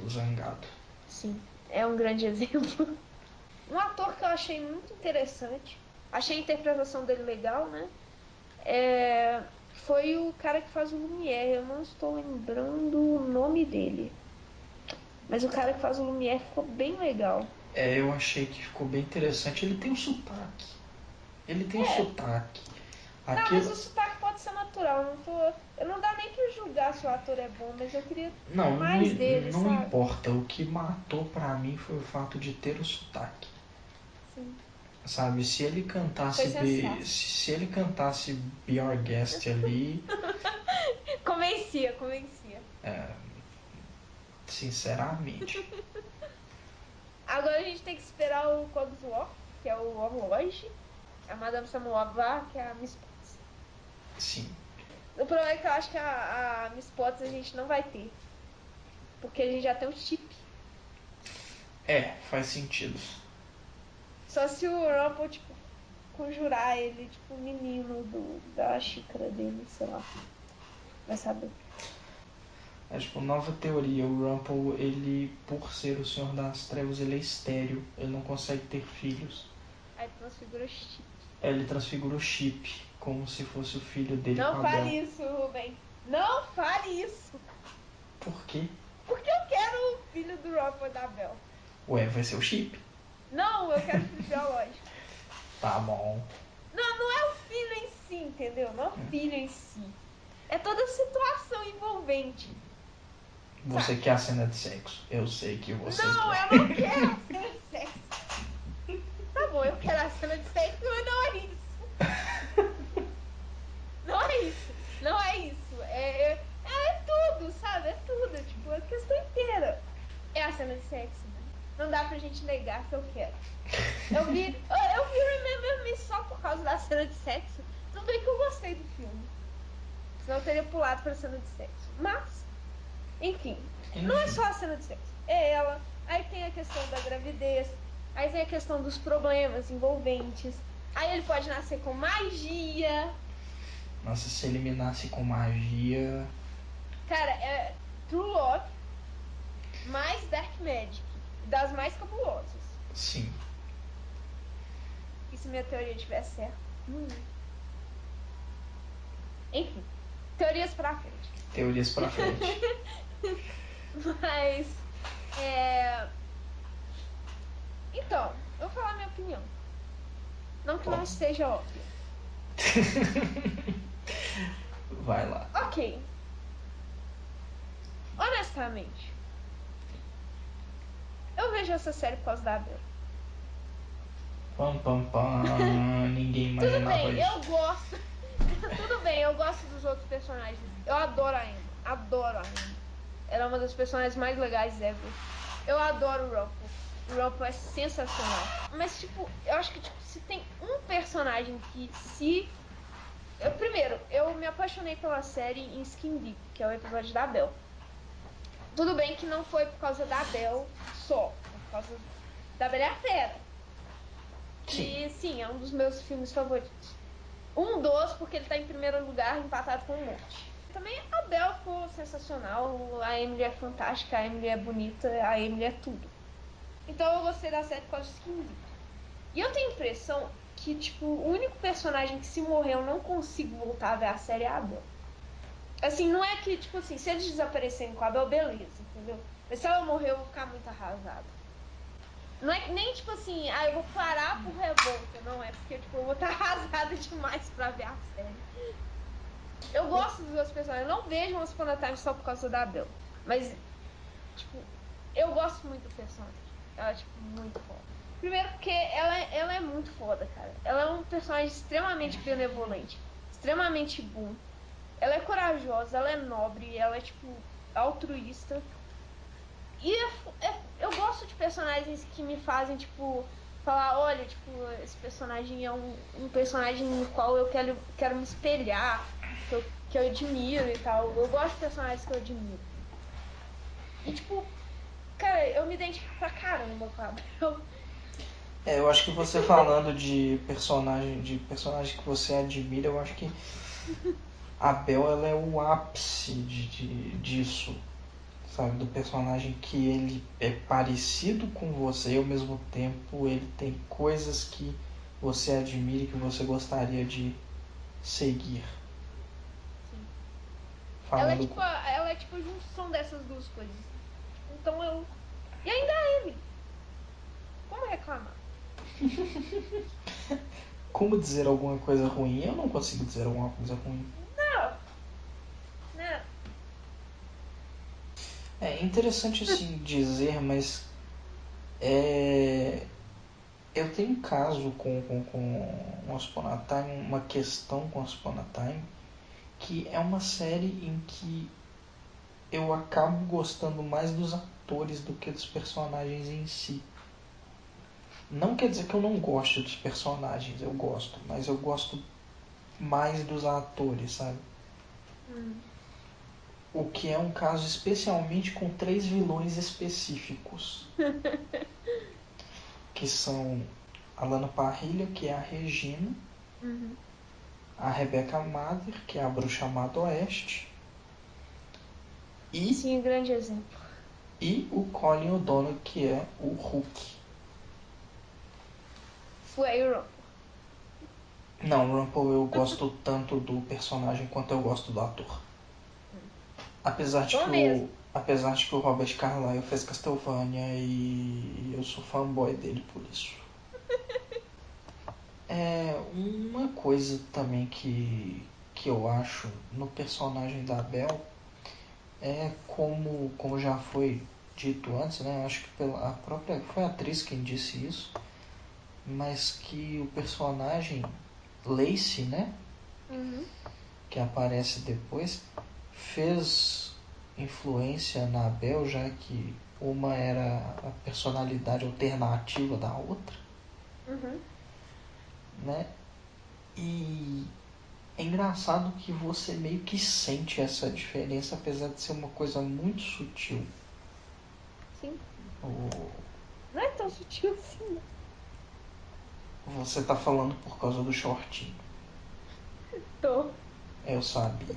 o Zangado. Sim, é um grande exemplo. Um ator que eu achei muito interessante, achei a interpretação dele legal, né? Foi o cara que faz o Lumière, eu não estou lembrando o nome dele. Mas o cara que faz o Lumière ficou bem legal. Eu achei que ficou bem interessante. Ele tem um sotaque. Não, mas o sotaque pode ser natural. Eu não dá nem pra julgar se o ator é bom, mas eu queria mais dele, não sabe? importa. O que matou pra mim foi o fato de ter o sotaque. Sim. Sabe, se ele cantasse Be Our Guest ali, Convencia. Sinceramente. Agora a gente tem que esperar o Cogsworth, que é o Horloge, a Madame Samovar, que é a Miss Potts. Sim. O problema é que eu acho que a Miss Potts a gente não vai ter. Porque a gente já tem o chip. Faz sentido. Só se o Rumple, tipo, conjurar ele, tipo, o menino da xícara dele, sei lá. Vai saber. Tipo, nova teoria, o Rumple, ele, por ser o Senhor das Trevas, ele é estéril, ele não consegue ter filhos. Aí transfigura o chip. Ele transfigura o chip, como se fosse o filho dele Não com a fale Bella. isso, Rubem. Não fale isso. Por quê? Porque eu quero o filho do Rumple da Bel. Ué, vai ser o chip? Não, eu quero o filho biológico. Tá bom. Não é o filho em si, entendeu? Não é o filho em si. É toda a situação envolvente. Você Sabe? quer a cena de sexo? Eu sei que você quer. Não, eu não quero a cena de sexo. Tá bom, eu quero a cena de sexo, mas não é isso. Não é isso. Não é isso. É tudo, sabe? É tudo. Tipo, a questão inteira. É a cena de sexo, né? Não dá pra gente negar que eu quero. Eu vi Remember Me só por causa da cena de sexo. Tudo bem que eu gostei do filme. Senão eu teria pulado pra cena de sexo. Mas, enfim, não é só a cena de sexo. É ela. Aí tem a questão da gravidez. Aí tem a questão dos problemas envolventes. Aí ele pode nascer com magia. Nossa, se eliminasse com magia. Cara, é True Love mais Dark Magic. Das mais cabulosas. Sim. E se minha teoria tiver certa? Enfim, teorias pra frente. Teorias pra frente. Mas, então, eu vou falar minha opinião. Não que não esteja óbvia. Vai lá. Ok. Honestamente, eu vejo essa série por causa da Bella. Pam, pam, pam. Ninguém imaginava Tudo bem, isso. eu gosto. Tudo bem, eu gosto dos outros personagens. Eu adoro a Emma. Adoro a Emma. Ela é uma das personagens mais legais ever. Eu adoro o Rumple. O Rumple é sensacional. Mas, tipo, eu acho que tipo, se tem um personagem que se... Primeiro, eu me apaixonei pela série em Skin Deep, que é o episódio da Belle. Tudo bem que não foi por causa da Belle só. Foi por causa da Bela e a Fera. Que, sim, é um dos meus filmes favoritos. Um dos, porque ele tá em primeiro lugar, empatado com um monte. Também a Belle ficou sensacional. A Emily é fantástica, a Emily é bonita, a Emily é tudo. Então eu gostei da série por causa de Skin Deep. E eu tenho a impressão que, tipo, o único personagem que se morrer eu não consigo voltar a ver a série é a Belle. Assim, não é que, tipo assim, se eles desaparecerem com a Belle, beleza, entendeu? Mas se ela morrer, eu vou ficar muito arrasada. Não é nem, tipo assim, eu vou parar por revolta. Não, é porque, tipo, eu vou estar arrasada demais pra ver a série. Eu gosto dos outros personagens. Eu não vejo Once Upon a Time só por causa da Belle. Mas, tipo, eu gosto muito do personagem. Ela é, tipo, muito foda. Primeiro porque ela é muito foda, cara. Ela é um personagem extremamente benevolente. Extremamente bom. Ela é corajosa, ela é nobre, ela é, tipo, altruísta. E eu gosto de personagens que me fazem, tipo, falar, olha, tipo, esse personagem é um personagem no qual eu quero me espelhar, que eu admiro e tal. Eu gosto de personagens que eu admiro. E, tipo, cara, eu me identifico pra caramba com a Bel. Eu acho que você falando de personagem que você admira, eu acho que a Bel ela é o ápice disso, sabe? Do personagem que ele é parecido com você e ao mesmo tempo ele tem coisas que você admira e que você gostaria de seguir. Sim. Falando Ela é tipo a junção dessas duas coisas. Então eu. E ainda a Amy. Como reclamar? como dizer alguma coisa ruim, eu não consigo dizer alguma coisa ruim. Não, não. É interessante assim dizer, mas eu tenho um caso com Once Upon a Time, uma questão com Once Upon a Time, que é uma série em que eu acabo gostando mais dos atores do que dos personagens em si. Não quer dizer que eu não goste dos personagens, eu gosto, mas eu gosto mais dos atores, sabe? O que é um caso especialmente com 3 vilões específicos. Que são a Lana Parrilla, que é a Regina, a Rebecca Mather, que é a Bruxa Má do Oeste, Sim, grande exemplo. e o Colin O'Donnell, que é o Hulk. Foi o Rumple. Não, Rumple eu gosto tanto do personagem quanto eu gosto do ator. Apesar de que o Robert Carlyle fez Castlevania e eu sou fanboy dele por isso. Uma coisa também que eu acho no personagem da Belle é como já foi dito antes, né? Acho que a própria foi a atriz quem disse isso, mas que o personagem Lacey, né? Que aparece depois, fez influência na Belle, já que uma era a personalidade alternativa da outra, né? E é engraçado que você meio que sente essa diferença, apesar de ser uma coisa muito sutil. Sim. Não é tão sutil assim. Você tá falando por causa do shortinho. Tô. Eu sabia.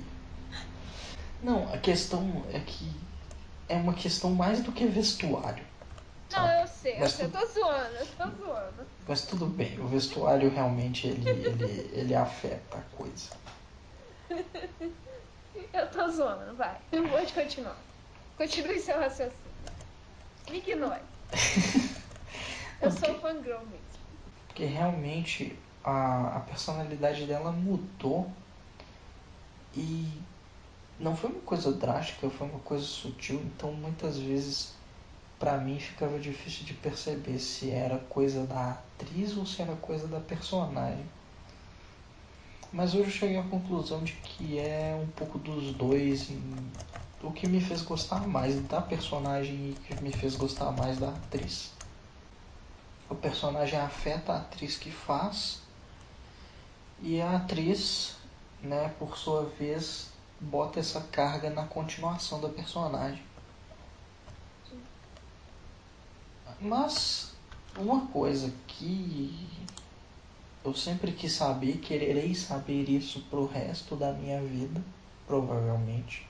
Não, a questão é que é uma questão mais do que vestuário. Não, Sabe? eu sei, eu tô zoando. Mas tudo bem, o vestuário realmente ele afeta a coisa. Eu tô zoando, vai. Pode continuar. Continue seu raciocínio. Me ignore. Eu sou fangirl mesmo. Porque realmente a personalidade dela mudou e não foi uma coisa drástica, foi uma coisa sutil, então muitas vezes pra mim ficava difícil de perceber se era coisa da atriz ou se era coisa da personagem. Mas hoje eu cheguei à conclusão de que é um pouco dos dois, o que me fez gostar mais da personagem e que me fez gostar mais da atriz. O personagem afeta a atriz que faz e a atriz, né, por sua vez, bota essa carga na continuação da personagem. Mas uma coisa que eu sempre quis saber, quererei saber isso pro resto da minha vida, provavelmente,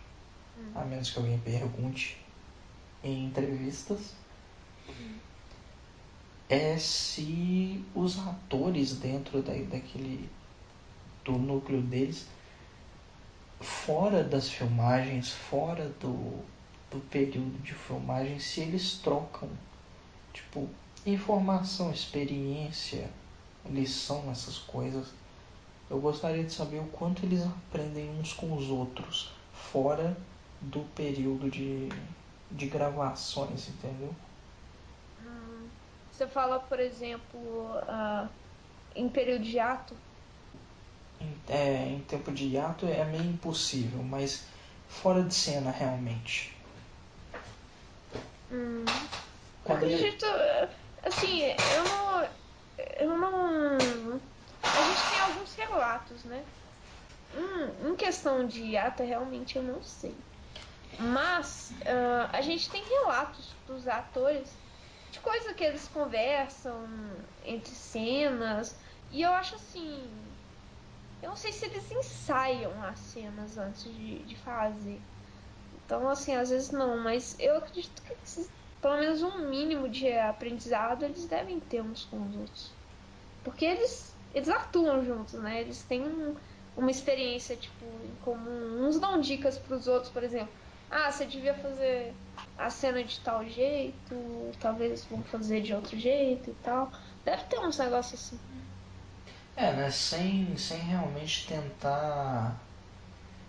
a menos que alguém pergunte em entrevistas, é se os atores dentro daquele do núcleo deles, fora das filmagens, fora do período de filmagem, se eles trocam, tipo, informação, experiência, lição, essas coisas. Eu gostaria de saber o quanto eles aprendem uns com os outros, fora do período de gravações, entendeu? Você fala, por exemplo, em período de ato. Em tempo de hiato é meio impossível, mas fora de cena realmente. Acredito, assim, eu não. eu não... A gente tem alguns relatos, né? Em questão de ata, realmente eu não sei. Mas a gente tem relatos dos atores de coisa que eles conversam entre cenas. E eu acho assim. Eu não sei se eles ensaiam as cenas antes de fazer. Então, assim, às vezes não, mas eu acredito que pelo menos um mínimo de aprendizado eles devem ter uns com os outros. Porque eles atuam juntos, né? Eles têm uma experiência, tipo, em comum. Uns dão dicas pros outros, por exemplo. Ah, você devia fazer a cena de tal jeito, talvez vão fazer de outro jeito e tal. Deve ter uns negócios assim. Né? Sem realmente tentar.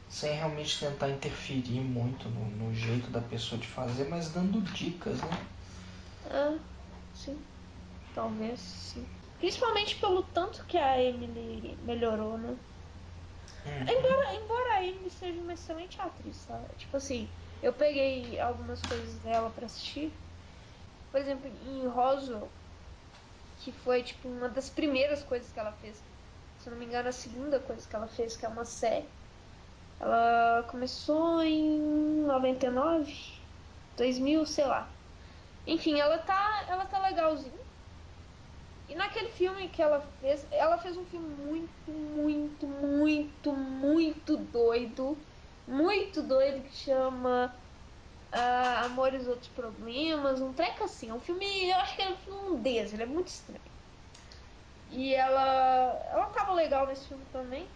Sem realmente tentar interferir muito no jeito da pessoa de fazer, mas dando dicas, né? Ah, sim. Talvez, sim. Principalmente pelo tanto que a Emily melhorou, né? Embora a Emily seja uma excelente atriz, tá? Tipo assim, eu peguei algumas coisas dela pra assistir. Por exemplo, em Roswell, que foi, tipo, uma das primeiras coisas que ela fez. Se eu não me engano, a segunda coisa que ela fez, que é uma série. Ela começou em 99, 2000, sei lá. Enfim, ela tá legalzinha. E naquele filme que ela fez um filme muito doido que chama Amor e os Outros Problemas, um treco assim. É um filme, eu acho que é um finlandês, ele é muito estranho. E ela tava legal nesse filme também.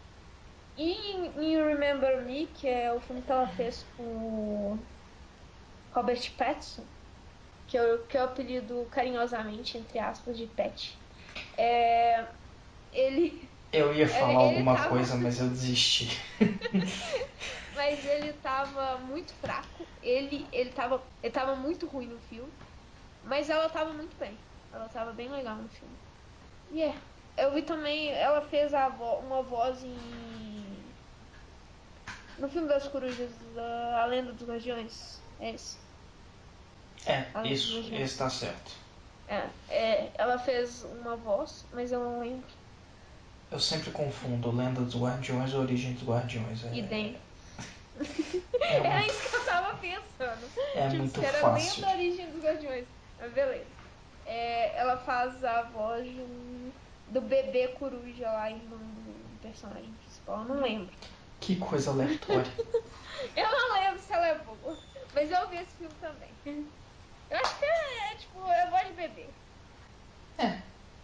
E em Remember Me, que é o filme que ela fez com o Robert Pattinson, que eu apelido carinhosamente, entre aspas, de Pat. É, ele, Eu ia falar ele alguma tava, coisa, mas eu desisti. mas ele tava muito fraco. Ele tava muito ruim no filme, mas ela tava muito bem. Ela tava bem legal no filme. E eu vi também, ela fez uma voz no filme das corujas, A Lenda dos Guardiões. É esse. A Lenda dos Isso, Guardiões. esse tá certo. Ela fez uma voz, mas eu não lembro. Eu sempre confundo Lenda dos Guardiões e Origem dos Guardiões. Idem. É, Era isso que eu tava pensando. é Tipo, muito que era fácil. lendo a origem dos Guardiões. Mas beleza. Ela faz a voz do bebê coruja lá, irmão do personagem principal. Eu não lembro. Que coisa aleatória. Eu não lembro se ela é boa. Mas eu vi esse filme também. Eu acho que tipo, é voz de bebê. É,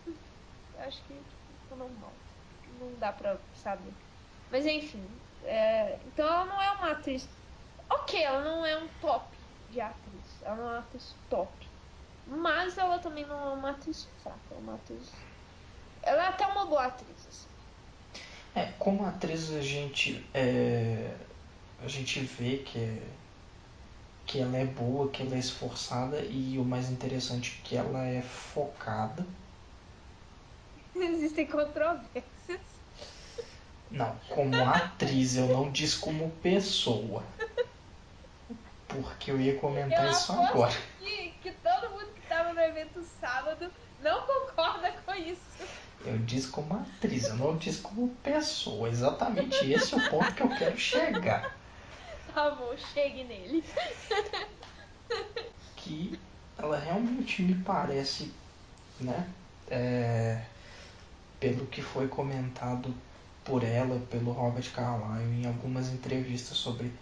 Eu acho que tipo, normal. Não dá pra saber. Mas enfim. Então ela não é uma atriz. Ok, ela não é um top de atriz. Ela não é uma atriz top. Mas ela também não é uma atriz fraca. É uma atriz. Ela é até uma boa atriz, assim. Como atriz a gente vê que ela é boa, que ela é esforçada e o mais interessante é que ela é focada. Existem controvérsias. Não, como atriz, eu não disse como pessoa. Porque eu ia Eu comentar isso agora. aposto que todo mundo que tava no evento sábado não concorda com isso. Eu disse como atriz, eu não disse como pessoa. Exatamente esse é o ponto que eu quero chegar. Tá bom, chegue nele. Que ela realmente me parece, né? Pelo que foi comentado por ela, pelo Robert Carlyle, em algumas entrevistas sobre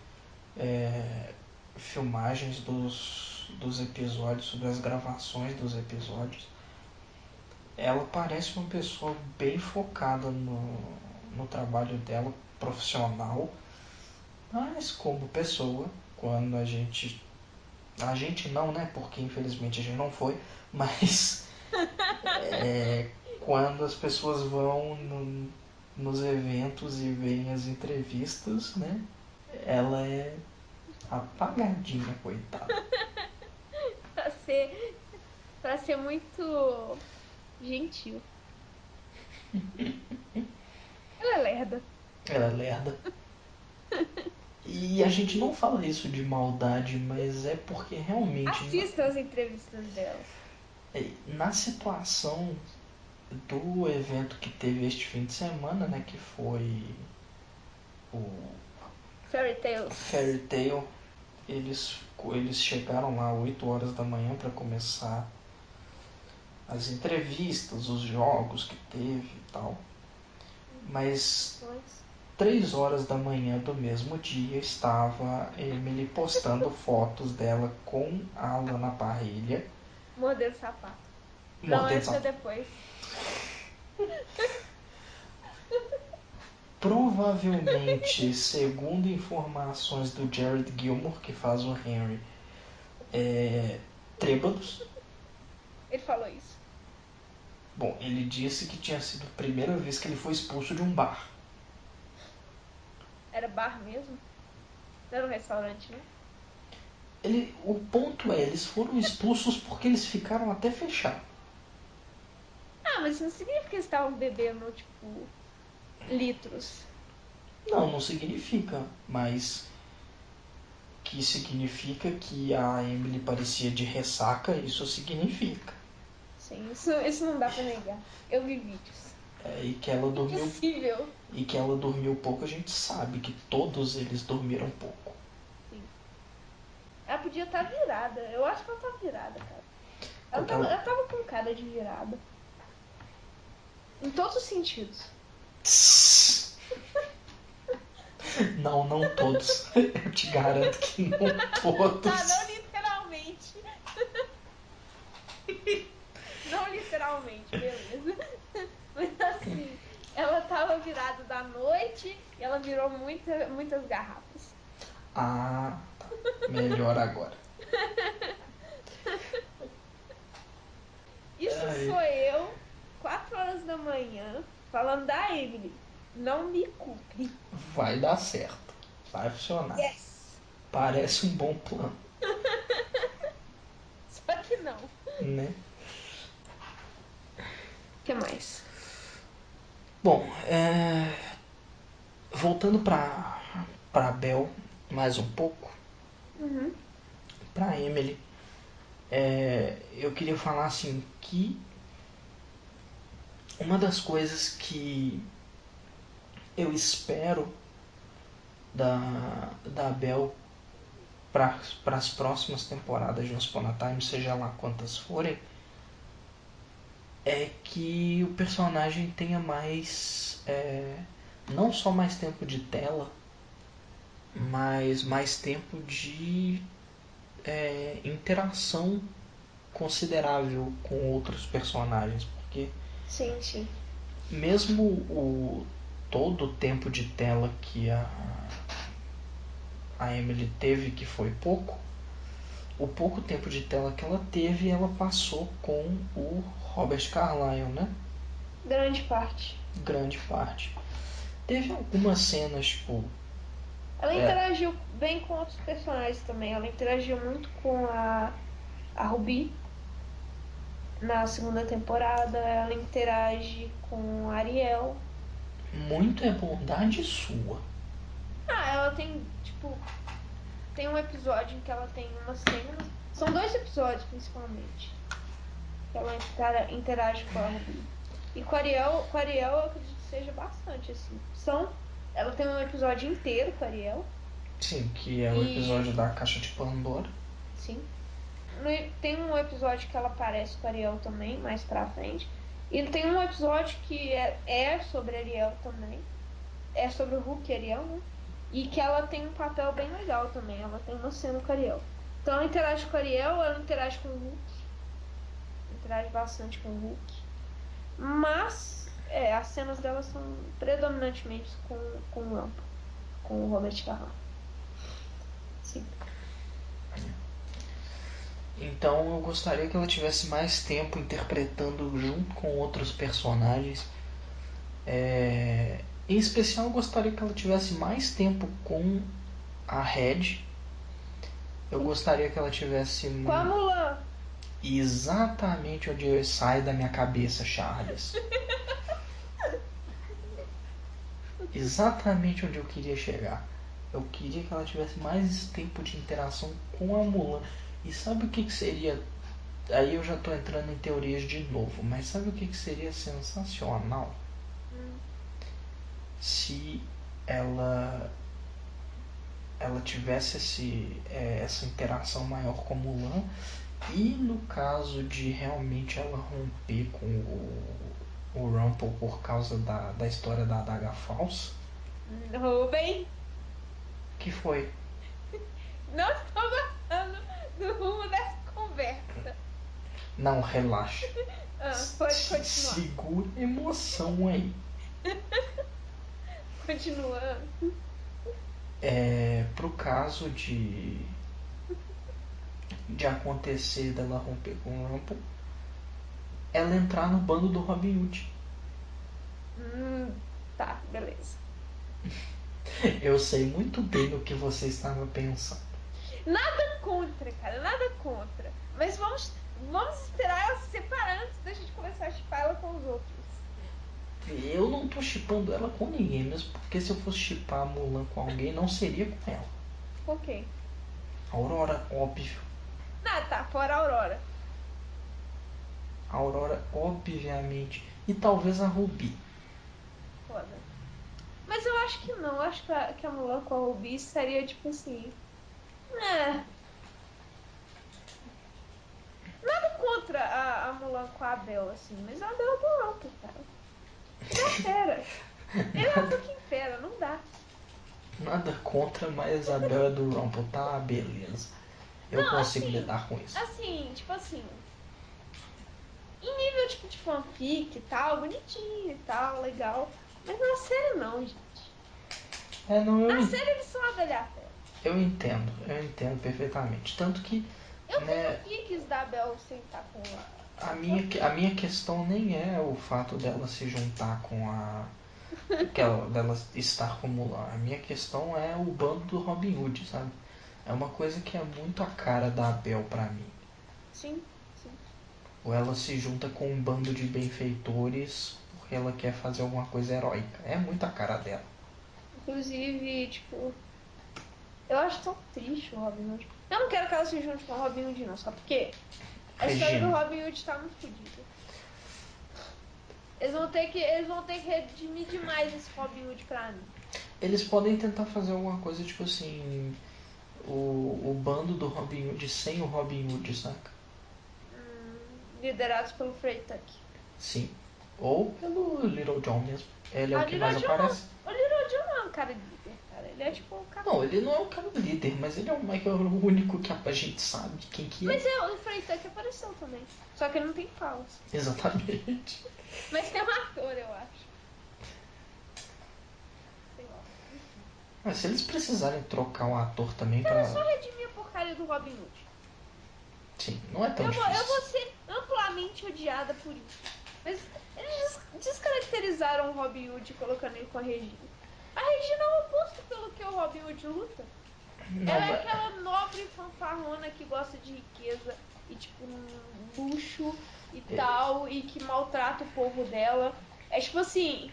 filmagens dos episódios, sobre as gravações dos episódios, ela parece uma pessoa bem focada no trabalho dela, profissional, mas como pessoa, quando a gente. A gente não, né? Porque infelizmente a gente não foi, mas quando as pessoas vão nos eventos e veem as entrevistas, né? Ela é apagadinha, coitada. pra ser, pra ser muito gentil. Ela é lerda. Ela é lerda. E a gente não fala isso de maldade, mas é porque realmente Assista as entrevistas dela. na situação do evento que teve este fim de semana, né? Que foi o Fairy Tail. Eles chegaram lá 8 horas da manhã para começar as entrevistas, os jogos que teve e tal. Mas 3 horas da manhã do mesmo dia estava Emily postando fotos dela com a Lana Parrilha. Mordendo sapato. Não, essa é depois. Provavelmente, segundo informações do Jared Gilmour, que faz o Henry, trêbados. Ele falou isso? Bom, ele disse que tinha sido a primeira vez que ele foi expulso de um bar. Era bar mesmo? Não era um restaurante, não? O ponto é, eles foram expulsos porque eles ficaram até fechar. Ah, mas isso não significa que eles estavam bebendo, tipo, litros. Não significa, mas que significa que a Emily parecia de ressaca, isso significa. Sim, isso não dá pra negar. Eu vi vídeos. E que ela dormiu. Impossível. E que ela dormiu pouco, a gente sabe que todos eles dormiram pouco. Sim. Ela podia estar virada. Eu acho que ela tá virada, cara. Ela tava com cara de virada. Em todos os sentidos. Não todos. Eu te garanto que não todos. Ah, não literalmente. Não literalmente, beleza. Mas assim, ela tava virada da noite e ela virou muitas garrafas. Ah, tá. Melhor agora. Isso sou eu, 4 horas da manhã, falando da Emily. Não me culpe. Vai dar certo. Vai funcionar. Yes! Parece um bom plano. Só que não. Né? O que mais? Bom, voltando pra Bel mais um pouco. Uhum. Pra Emily. Eu queria falar assim que uma das coisas que eu espero da Bel para as próximas temporadas de Once Upon a Time, seja lá quantas forem, é que o personagem tenha mais, não só mais tempo de tela, mas mais tempo de interação considerável com outros personagens, porque Sim. mesmo todo o tempo de tela que a Emily teve, que foi pouco, o pouco tempo de tela que ela teve, ela passou com o Robert Carlyle, né? Grande parte. Grande parte. Teve algumas cenas, tipo... Ela interagiu bem com outros personagens também. Ela interagiu muito com a Ruby na segunda temporada. Ela interage com a Ariel. Muito é bondade sua. Ah, ela tem, tipo... Tem um episódio em que ela tem uma cena... São 2 episódios, principalmente. Que ela interage com a Ruby. E com a Ariel eu acredito que seja bastante, assim. Ela tem um episódio inteiro com a Ariel. Sim, que é o episódio da Caixa de Pandora. Sim. Tem um episódio que ela aparece com a Ariel também, mais pra frente. E tem um episódio que é sobre a Ariel também. É sobre o Hulk e a Ariel, né? E que ela tem um papel bem legal também. Ela tem uma cena com a Ariel. Então ela interage com a Ariel, ela interage com o Hulk. Interage bastante com o Hulk. Mas as cenas dela são predominantemente com o Lampo. Com o Robert Carlyle. Sim. Então eu gostaria que ela tivesse mais tempo interpretando junto com outros personagens. Em especial eu gostaria que ela tivesse mais tempo com a Red. Eu gostaria que ela tivesse... Com a Mulan. Exatamente onde sai da minha cabeça, Charles. Exatamente onde eu queria chegar. Eu queria que ela tivesse mais tempo de interação com a Mulan. E sabe o que seria Aí eu já tô entrando em teorias de novo, mas sabe o que seria sensacional? Se ela tivesse essa interação maior com Mulan, e no caso de realmente ela romper com o Rumple por causa da história da adaga falsa. Rubem, Que foi? não estou gostando do rumo dessa conversa. Não, relaxa. Pode continuar. Segura a emoção aí. Continuando. Pro caso de acontecer dela romper com o Rumple, ela entrar no bando do Robin Hood. Tá, beleza. Eu sei muito bem o que você estava pensando. Nada contra, cara, nada contra. Mas vamos esperar ela se separar antes da gente começar a chipar ela com os outros. Eu não tô chipando ela com ninguém, mesmo porque se eu fosse chipar a Mulan com alguém, não seria com ela. Com quem? Aurora, óbvio. Ah, tá, fora a Aurora. Aurora, obviamente. E talvez a Ruby. Foda. Mas eu acho que não. Eu acho que a Mulan com a Ruby seria tipo assim. É. Nada contra a Mulan com a Belle, assim. Mas a Belle é do Rumple, cara. Ele é fera. Ele é um pouquinho fera, não dá. Nada contra, mas a Belle é do Rumple, tá? Beleza. Eu Não, consigo assim, lidar com isso. tipo assim. Em nível tipo de fanfic e tal, bonitinho e tal, legal. Mas na série não, gente. Na série eles são a galhafera. Eu entendo perfeitamente. Tanto que. Eu vi fanfics da Belle sem estar com a minha questão nem é o fato dela se juntar com a. dela estar com Mulan. A minha questão é o bando do Robin Hood, sabe? É uma coisa que é muito a cara da Belle pra mim. Sim. Ou ela se junta com um bando de benfeitores porque ela quer fazer alguma coisa heróica. É muito a cara dela. Inclusive, tipo, eu acho tão triste o Robin Hood. Eu não quero que ela se junte com o Robin Hood, não, só porque a história do Robin Hood tá muito fodida. Eles vão ter que redimir demais esse Robin Hood pra mim. Eles podem tentar fazer alguma coisa tipo assim. O bando do Robin Hood sem o Robin Hood, saca? Liderados pelo Freytuck. Sim. Ou pelo Little John mesmo. Ele é o que Little mais John aparece. não. O Little John não é um cara de líder, cara. Ele é tipo um cara. Não, ele não é o cara líder, mas ele é o único que a gente sabe quem que é. Mas o Freytuck apareceu também. Só que ele não tem falas. Exatamente. Mas tem um ator, eu acho. Sei lá. Enfim. Mas se eles precisarem trocar um ator também Então pra. é só redimir a porcaria do Robin Hood. Sim, não é tão Eu difícil. vou ser amplamente odiada por isso. Mas eles descaracterizaram o Robin Hood colocando ele com a Regina. A Regina é o oposto pelo que o Robin Hood luta. Não, Ela é aquela nobre fanfarrona que gosta de riqueza e, tipo, luxo e tal, e que maltrata o povo dela. É tipo assim.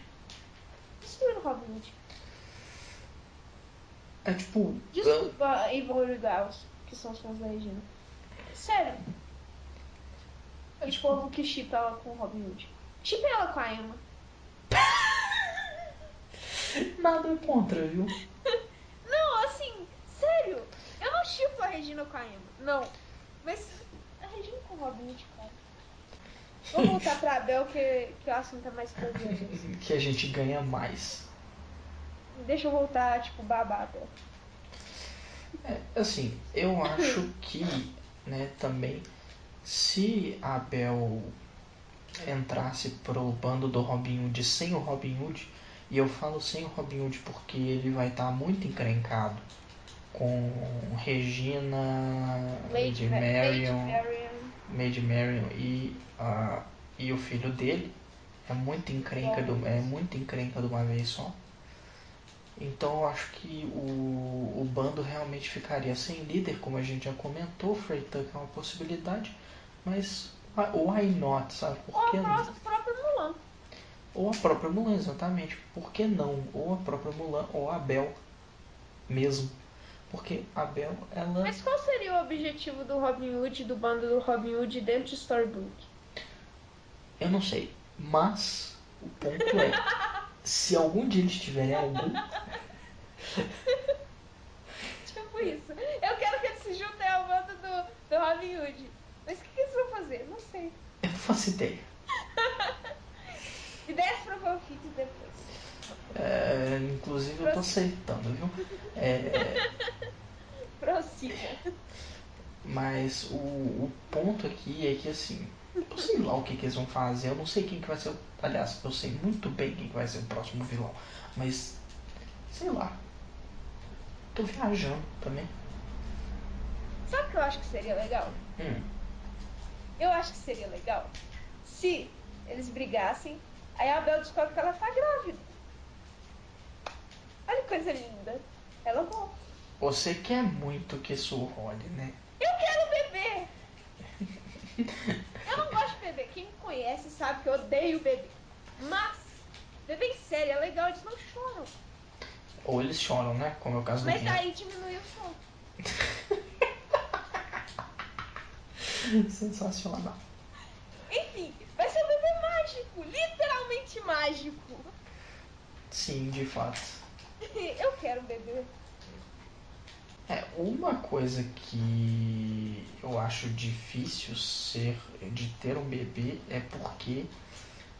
Destruindo Robin Hood. é tipo. Desculpa, Ivan Regals, que são os fãs da Regina. Sério. E tipo, povo que shippa ela com o Robin Hood. Shippa ela com a Emma. Nada contra, viu? Não, assim, sério. Eu não shippo a Regina com a Emma. Não. Mas a Regina com o Robin Hood, cara. Vamos voltar pra Abel que o assunto é mais prazeroso. Que a gente ganha mais. Deixa eu voltar, tipo, babada. Assim, eu acho que, né, também, se a Bel entrasse pro bando do Robin Hood sem o Robin Hood, e eu falo sem o Robin Hood porque ele vai estar muito encrencado com Regina, Lady Marion e o filho dele. É muito encrenca de uma vez só. Então eu acho que o bando realmente ficaria sem líder, como a gente já comentou. Freytuck é uma possibilidade, mas why not, sabe? Por que Ou a própria Mulan. Ou a própria Mulan, exatamente. Por que não? Ou a própria Mulan, ou a Belle mesmo. Porque a Belle, ela... Mas qual seria o objetivo do Robin Hood, do bando do Robin Hood dentro de Storybook? Eu não sei, mas o ponto é, se algum dia eles tiverem algum... Tipo isso. Eu quero que eles se juntem ao bando do Robin Hood. Mas o que eles vão fazer? Não sei. Eu não faço ideia. Ideias para fanfics depois. Inclusive eu tô aceitando, viu? Prossiga. Mas o ponto aqui é que assim, eu sei lá o que eles vão fazer, eu não sei quem que vai ser o... Aliás, eu sei muito bem quem que vai ser o próximo vilão, mas sei lá, tô viajando também. Sabe o que eu acho que seria legal? Eu acho que seria legal se eles brigassem, aí a Belle descobre que ela tá grávida. Olha que coisa linda. Ela volta. Você quer muito que isso role, né? Eu quero bebê! Eu não gosto de bebê. Quem me conhece sabe que eu odeio bebê. Mas, bebê em série é legal, eles não choram. Ou eles choram, né? Como é o caso do Mas Vinho. daí diminui o choro. Sensacional. Enfim, vai ser um bebê mágico. Literalmente mágico. Sim, de fato. Eu quero um bebê. Uma coisa que eu acho difícil de ter um bebê é porque,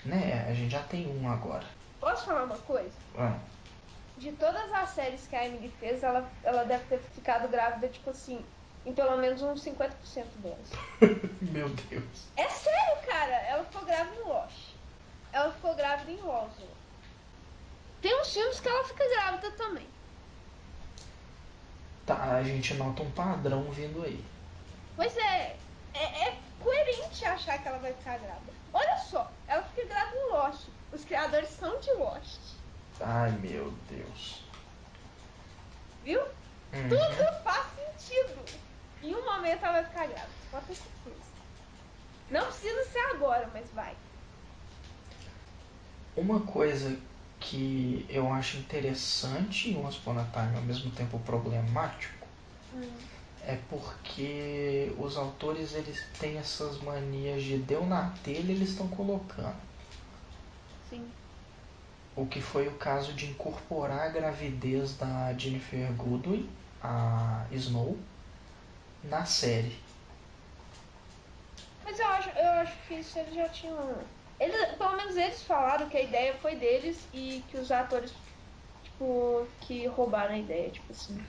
né, a gente já tem um agora. Posso falar uma coisa? De todas as séries que a Emily fez, ela deve ter ficado grávida, tipo assim, em pelo menos uns 50% delas. Meu Deus. É sério, cara. Ela ficou grávida em Lost. Ela ficou grávida em Roswell. Tem uns filmes que ela fica grávida também. Tá, a gente nota um padrão vindo aí. Pois é. É coerente achar que ela vai ficar grávida. Olha só, ela fica grávida em Lost. Os criadores são de Lost. Ai, meu Deus. Viu? Tudo faz sentido. Em um momento ela vai ficar grávida. Pode ter certeza. Não precisa ser agora, mas vai. Uma coisa que eu acho interessante em Once Upon a Time, ao mesmo tempo problemático, é porque os autores eles têm essas manias de deu na telha eles estão colocando. Sim. O que foi o caso de incorporar a gravidez da Jennifer Goodwin, a Snow, na série. Mas eu acho que isso eles já tinham. Pelo menos eles falaram que a ideia foi deles e que os atores, tipo, que roubaram a ideia, tipo assim.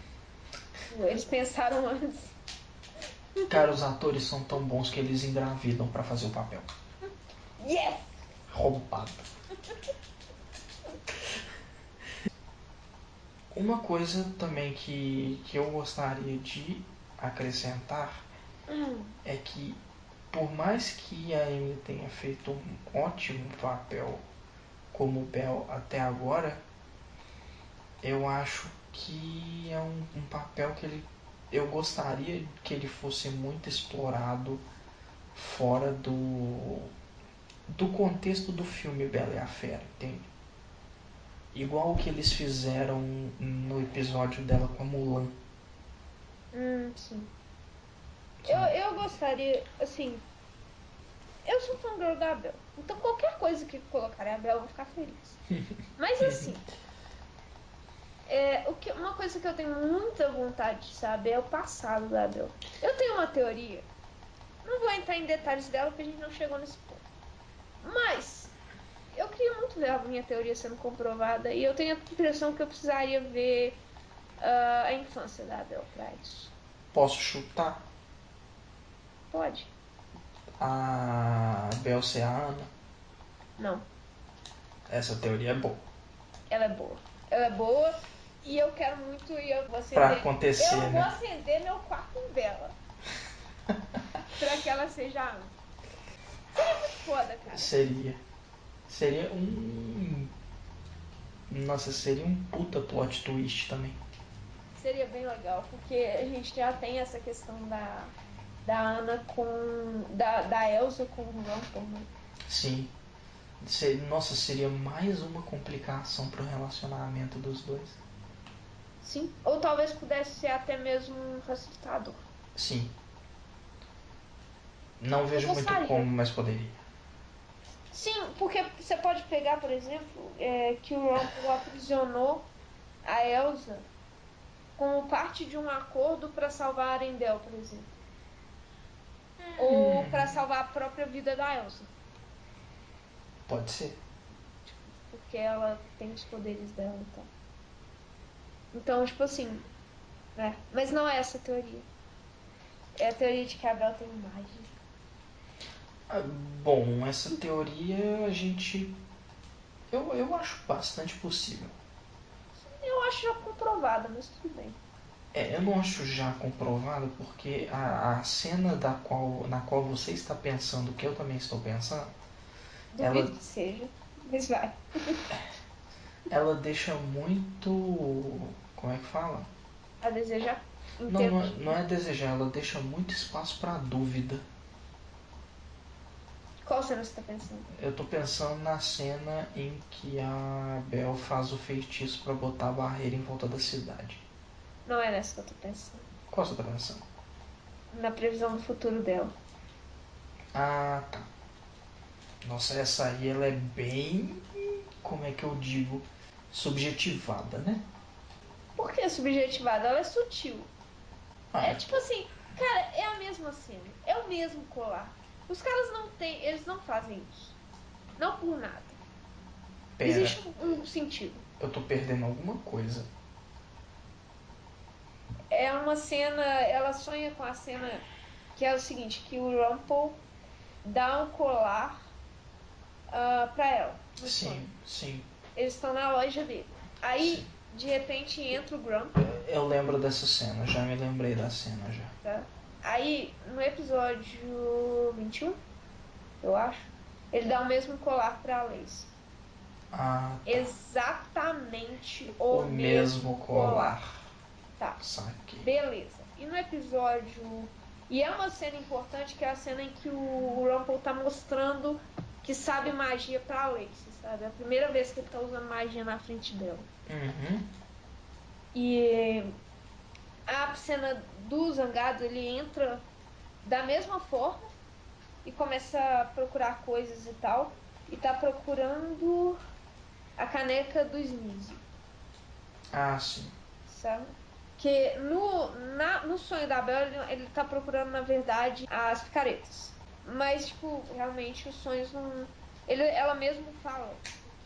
Eles pensaram antes. Cara, os atores são tão bons que eles engravidam pra fazer o papel. Yes! Roubado. Uma coisa também que eu gostaria de acrescentar é que, por mais que a Amy tenha feito um ótimo papel como Belle até agora, eu acho que é um papel que eu gostaria que ele fosse muito explorado fora do contexto do filme Bela e a Fera, entende? Igual o que eles fizeram no episódio dela com a Mulan. Sim. Eu gostaria, assim. Eu sou fangirl da Belle. Então qualquer coisa que colocarem a Belle, eu vou ficar feliz. Mas assim. Uma coisa que eu tenho muita vontade de saber é o passado da Belle. Eu tenho uma teoria. Não vou entrar em detalhes dela porque a gente não chegou nesse ponto. Mas eu queria muito ver a minha teoria sendo comprovada e eu tenho a impressão que eu precisaria ver a infância da Belle pra isso. Posso chutar? Pode? A Belle ser a Ana? Não. Essa teoria é boa. Ela é boa. Ela é boa e eu quero muito e eu vou Pra acender. acontecer, Eu vou né? acender meu quarto em vela. Pra que ela seja a Ana. Seria muito foda, cara. Seria um... Nossa, seria um puta plot twist também. Seria bem legal, porque a gente já tem essa questão da Ana com. Da Elsa com o Rumpel, né? Sim. Nossa, seria mais uma complicação pro relacionamento dos dois. Sim. Ou talvez pudesse ser até mesmo um facilitador. Sim. Não Eu vejo muito gostaria. como, mas poderia. Sim, porque você pode pegar, por exemplo, que o Rumple aprisionou a Elsa como parte de um acordo para salvar a Arendelle, por exemplo. Ou para salvar a própria vida da Elsa. Pode ser. Porque ela tem os poderes dela e tal. Então, tipo assim, né? Mas não é essa a teoria. É a teoria de que a Belle tem magia. Bom, essa teoria a gente. Eu acho bastante possível. Eu acho já comprovada, mas tudo bem. Eu não acho já comprovado porque a cena na qual você está pensando, que eu também estou pensando, Duvido ela, que seja, mas vai. ela deixa muito. Como é que fala? A desejar em Não, termos não de. é desejar, ela deixa muito espaço para dúvida. Qual cena você tá pensando? Eu tô pensando na cena em que a Belle faz o feitiço para botar a barreira em volta da cidade. Não é nessa que eu tô pensando. Qual você tá pensando? Na previsão do futuro dela. Ah, tá. Nossa, essa aí ela é bem. Como é que eu digo? Subjetivada, né? Por que subjetivada? Ela é sutil. Ah, É tipo assim, cara, é a mesma cena. É o mesmo colar. Os caras não têm. Eles não fazem isso. Não por nada. pera, Existe um sentido. eu tô perdendo alguma coisa. É uma cena. Ela sonha com a cena que é o seguinte: que o Rumpel dá um colar pra ela no Sim, sonho. sim, Eles estão na loja dele. sim. Aí, de repente, entra o Grump, Eu lembro dessa cena, já me lembrei da cena já. tá? Aí, no episódio 21, eu acho, ele dá o mesmo colar pra Lacey. Ah, tá. Exatamente O o mesmo mesmo colar. colar. Tá, Saquei. beleza. E no episódio. E é uma cena importante, que é a cena em que o Rumpel tá mostrando que sabe magia pra Lacey, sabe? É a primeira vez que ele tá usando magia na frente dela. Uhum. E a cena do Zangado, ele entra da mesma forma e começa a procurar coisas e tal. E tá procurando a caneca do Sneezy, Ah, sim. sabe? Que no sonho da Belle, ele tá procurando, na verdade, as picaretas. Mas, tipo, realmente os sonhos não. Ela mesmo fala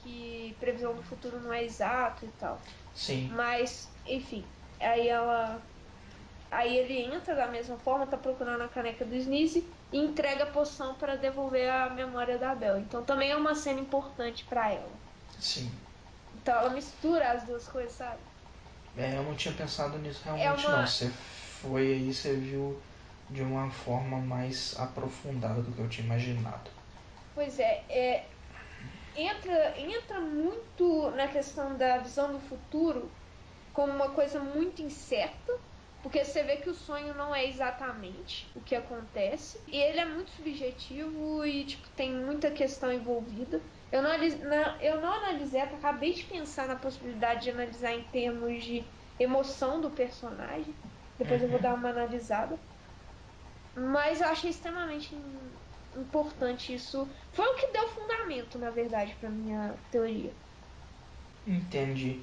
que previsão do futuro não é exato e tal. Sim. Mas, enfim, aí ela. Aí ele entra da mesma forma, tá procurando a caneca do Sneezy e entrega a poção para devolver a memória da Belle. Então também é uma cena importante para ela. Sim. Então ela mistura as duas coisas, sabe? Eu não tinha pensado nisso É realmente não. uma. Você foi aí, você viu de uma forma mais aprofundada do que eu tinha imaginado. Pois entra muito na questão da visão do futuro como uma coisa muito incerta, porque você vê que o sonho não é exatamente o que acontece, e ele é muito subjetivo e tipo, tem muita questão envolvida. Eu não analisei, acabei de pensar na possibilidade de analisar em termos de emoção do personagem. Depois eu vou Uhum. dar uma analisada. Mas eu achei extremamente importante isso. Foi o que deu fundamento, na verdade, para minha teoria. Entendi.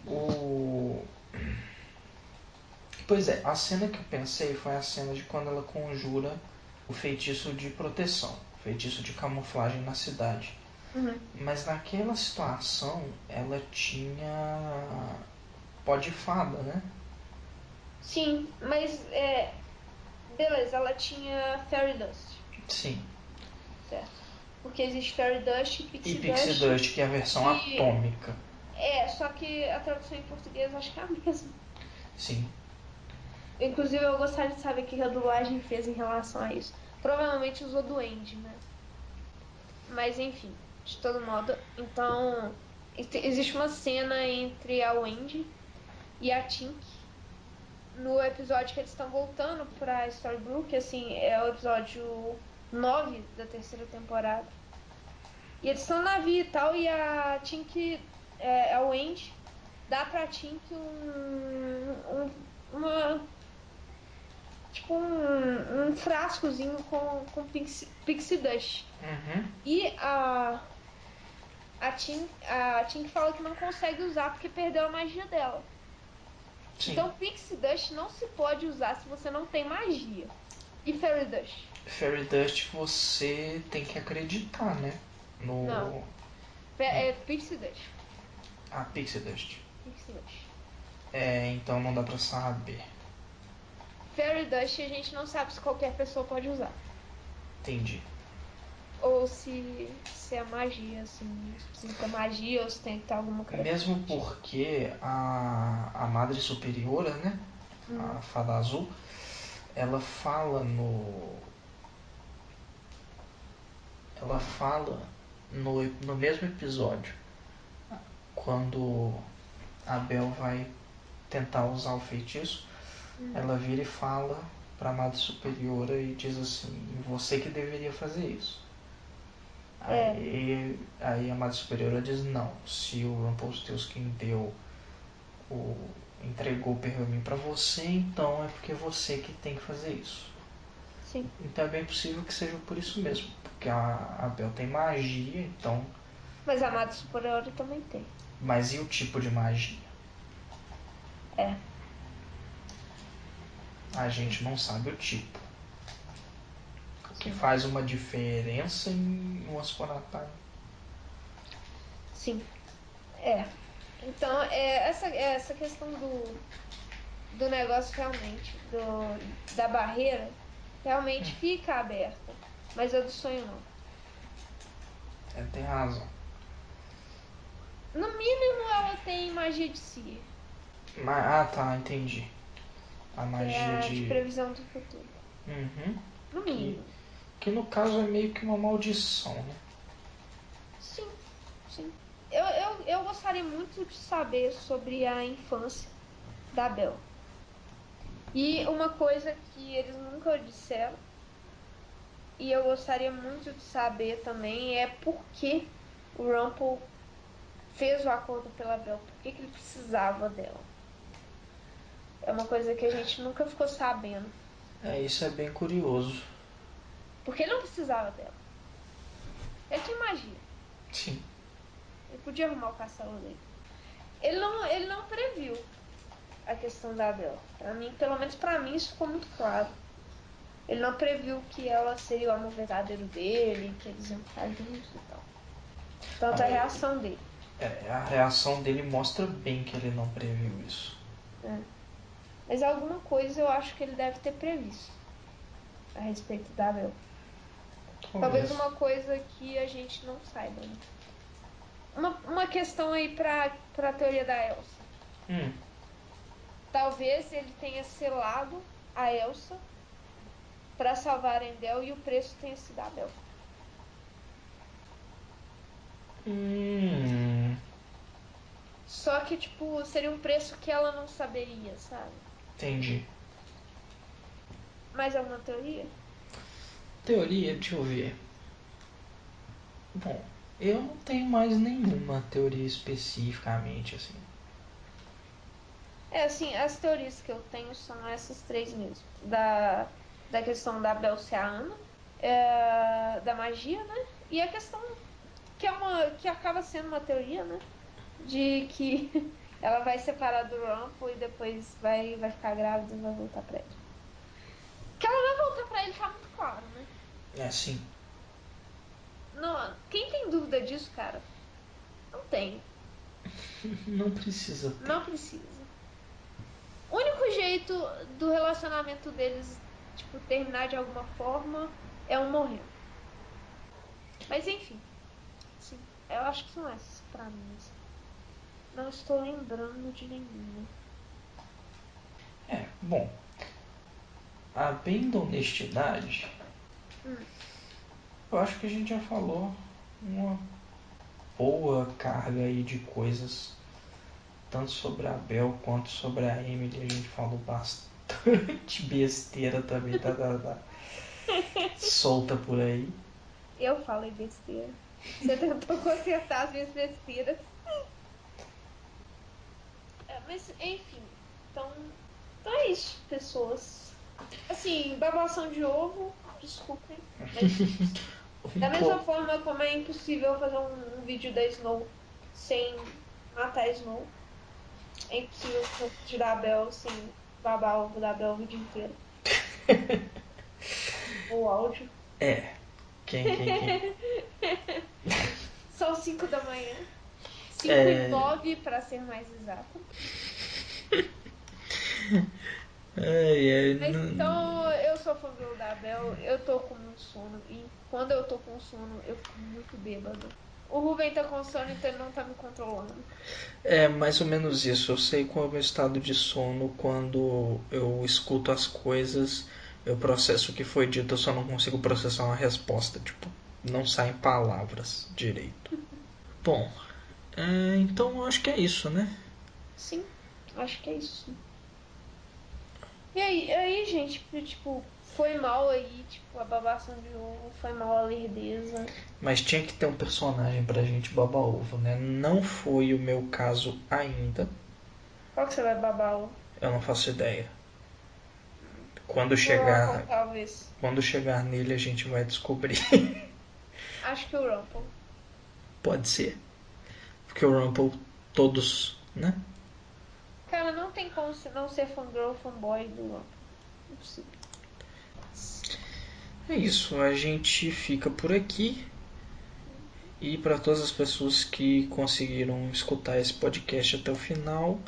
O... Pois é, a cena que eu pensei foi a cena de quando ela conjura o feitiço de proteção, o feitiço de camuflagem na cidade. Uhum. Mas naquela situação ela tinha pó de fada, né? Sim, mas beleza, ela tinha Fairy Dust, Sim. certo? Porque existe Fairy Dust e E Pixie Pixie Dust, Dust, que é a versão que atômica. só que a tradução em português eu acho que é a mesma. Sim. Inclusive, eu gostaria de saber o que a dublagem fez em relação a isso. Provavelmente usou Duende, né? Mas enfim, de todo modo, então existe uma cena entre a Wendy e a Tink no episódio que eles estão voltando pra Storybrooke, assim, é o episódio 9 da terceira temporada. E eles estão na navio e tal, e a Tink, a Wendy, dá pra Tink um frascozinho com Pixie Dust. E a Tink fala que não consegue usar porque perdeu a magia dela. Sim. Então Pixie Dust não se pode usar se você não tem magia. E Fairy Dust? Fairy Dust você tem que acreditar, né? Não. É Pixie Dust. Ah, Pixie Dust. Pixie Dust. Então não dá pra saber. Fairy Dust a gente não sabe se qualquer pessoa pode usar. Entendi. Ou se é magia, assim, se precisa ter magia ou se tem que ter alguma coisa. Mesmo porque a Madre Superiora, né? A Fada Azul, ela fala no mesmo episódio, quando a Bel vai tentar usar o feitiço, ela vira e fala pra Madre Superiora e diz assim: você que deveria fazer isso. Aí a Madre Superiora diz: não, se o Rumpelstiltskin entregou o pergaminho pra você, então é porque você que tem que fazer isso. Sim. Então é bem possível que seja por isso mesmo, porque a Bel tem magia, então... Mas a Madre Superiora também tem. Mas e o tipo de magia? A gente não sabe o tipo. O que faz uma diferença em Once Upon a Time. Sim. Então, essa questão do negócio realmente, da barreira, realmente fica aberta. Mas a do sonho não. Tem razão. No mínimo, ela tem magia de si. Tá, entendi. A magia de previsão do futuro. No mínimo. Que no caso é meio que uma maldição, né? Sim, sim. Eu gostaria muito de saber sobre a infância da Belle. E uma coisa que eles nunca disseram, e eu gostaria muito de saber também, é por que o Rumple fez o acordo pela Belle. Por que ele precisava dela? É uma coisa que a gente nunca ficou sabendo. Isso é bem curioso. Porque ele não precisava dela. Ele tinha magia. Sim. Ele podia arrumar o castelo dele. Ele não previu a questão da Belle. Pra mim, pelo menos pra mim, isso ficou muito claro. Ele não previu que ela seria o amor verdadeiro dele, que eles iam ficar juntos e tal. Tanto a reação dele. A reação dele mostra bem que ele não previu isso. Mas alguma coisa eu acho que ele deve ter previsto a respeito da Belle. Talvez uma coisa que a gente não saiba, né? Uma questão aí pra teoria da Elsa. Talvez ele tenha selado a Elsa pra salvar a Endel e o preço tenha sido a Belle. Só que, tipo, seria um preço que ela não saberia, sabe? Entendi. Mais alguma teoria? Teoria, deixa eu ver. Bom, eu não tenho mais nenhuma teoria especificamente, assim. Assim, as teorias que eu tenho são essas três mesmo. Da questão da Bel ser a Ana, da magia, né? E a questão que acaba sendo uma teoria, né? De que ela vai separar do Rumple e depois vai ficar grávida e vai voltar pra ele. Que ela vai voltar pra ele tá muito claro, né? Sim. Não, quem tem dúvida disso, cara? Não tem. Não precisa ter. Não precisa. O único jeito do relacionamento deles, tipo, terminar de alguma forma é um morrendo. Mas enfim. Sim, eu acho que são essas pra mim. Assim. Não estou lembrando de nenhuma. Bom. A bem da honestidade, eu acho que a gente já falou uma boa carga aí de coisas, tanto sobre a Bel quanto sobre a Emily. A gente falou bastante besteira também, tá solta por aí. Eu falei besteira. Você tentou consertar as minhas besteiras. Mas, enfim. Então é isso, pessoas. Assim, babação de ovo, desculpem. Mas da mesma forma como é impossível fazer um vídeo da Snow sem matar a Snow, é impossível fazer um vídeo da Bel sem babar o ovo da Bel o vídeo inteiro. O áudio. Quem? São 5 da manhã. 5h09 para ser mais exato. Mas então eu sou fã da Abel, eu tô com um sono. E quando eu tô com sono, eu fico muito bêbado. O Rubem tá com sono, então ele não tá me controlando. É mais ou menos isso. Eu sei qual é o meu estado de sono quando eu escuto as coisas, eu processo o que foi dito, eu só não consigo processar uma resposta. Tipo, não saem palavras direito. Bom, então eu acho que é isso, né? Sim, acho que é isso. E aí, gente, tipo, foi mal aí, tipo, a babação de ovo, foi mal a lerdeza. Mas tinha que ter um personagem pra gente babar ovo, né? Não foi o meu caso ainda. Qual que você vai babar ovo? Eu não faço ideia. Quando chegar nele a gente vai descobrir. Acho que o Rumple. Pode ser. Porque o Rumple todos, né? Cara, não tem como não ser fangirl ou fanboy do Rumple. Impossível. É isso, a gente fica por aqui. E para todas as pessoas que conseguiram escutar esse podcast até o final,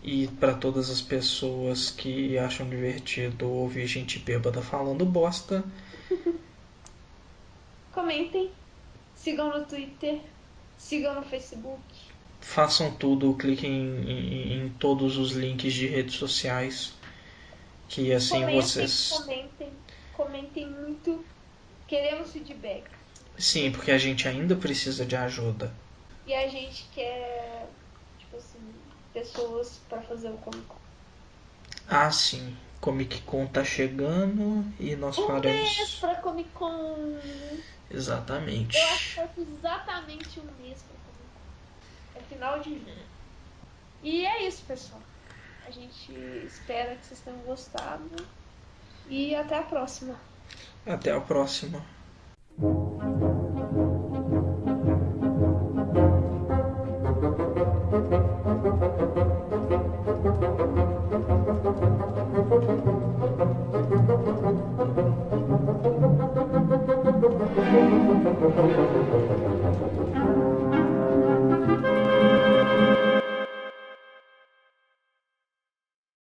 e para todas as pessoas que acham divertido ouvir gente bêbada falando bosta, comentem, sigam no Twitter, sigam no Facebook. Façam tudo, cliquem em todos os links de redes sociais, que assim vocês... Comentem muito. Queremos feedback. Sim, porque a gente ainda precisa de ajuda. E a gente quer, tipo assim, pessoas para fazer o Comic Con. Ah, sim. Comic Con tá chegando e nós faremos... mês pra Comic Con. Exatamente. Eu acho que foi exatamente um mês pra Comic Con. É final de junho. E é isso, pessoal. A gente espera que vocês tenham gostado. E até a próxima. Até a próxima.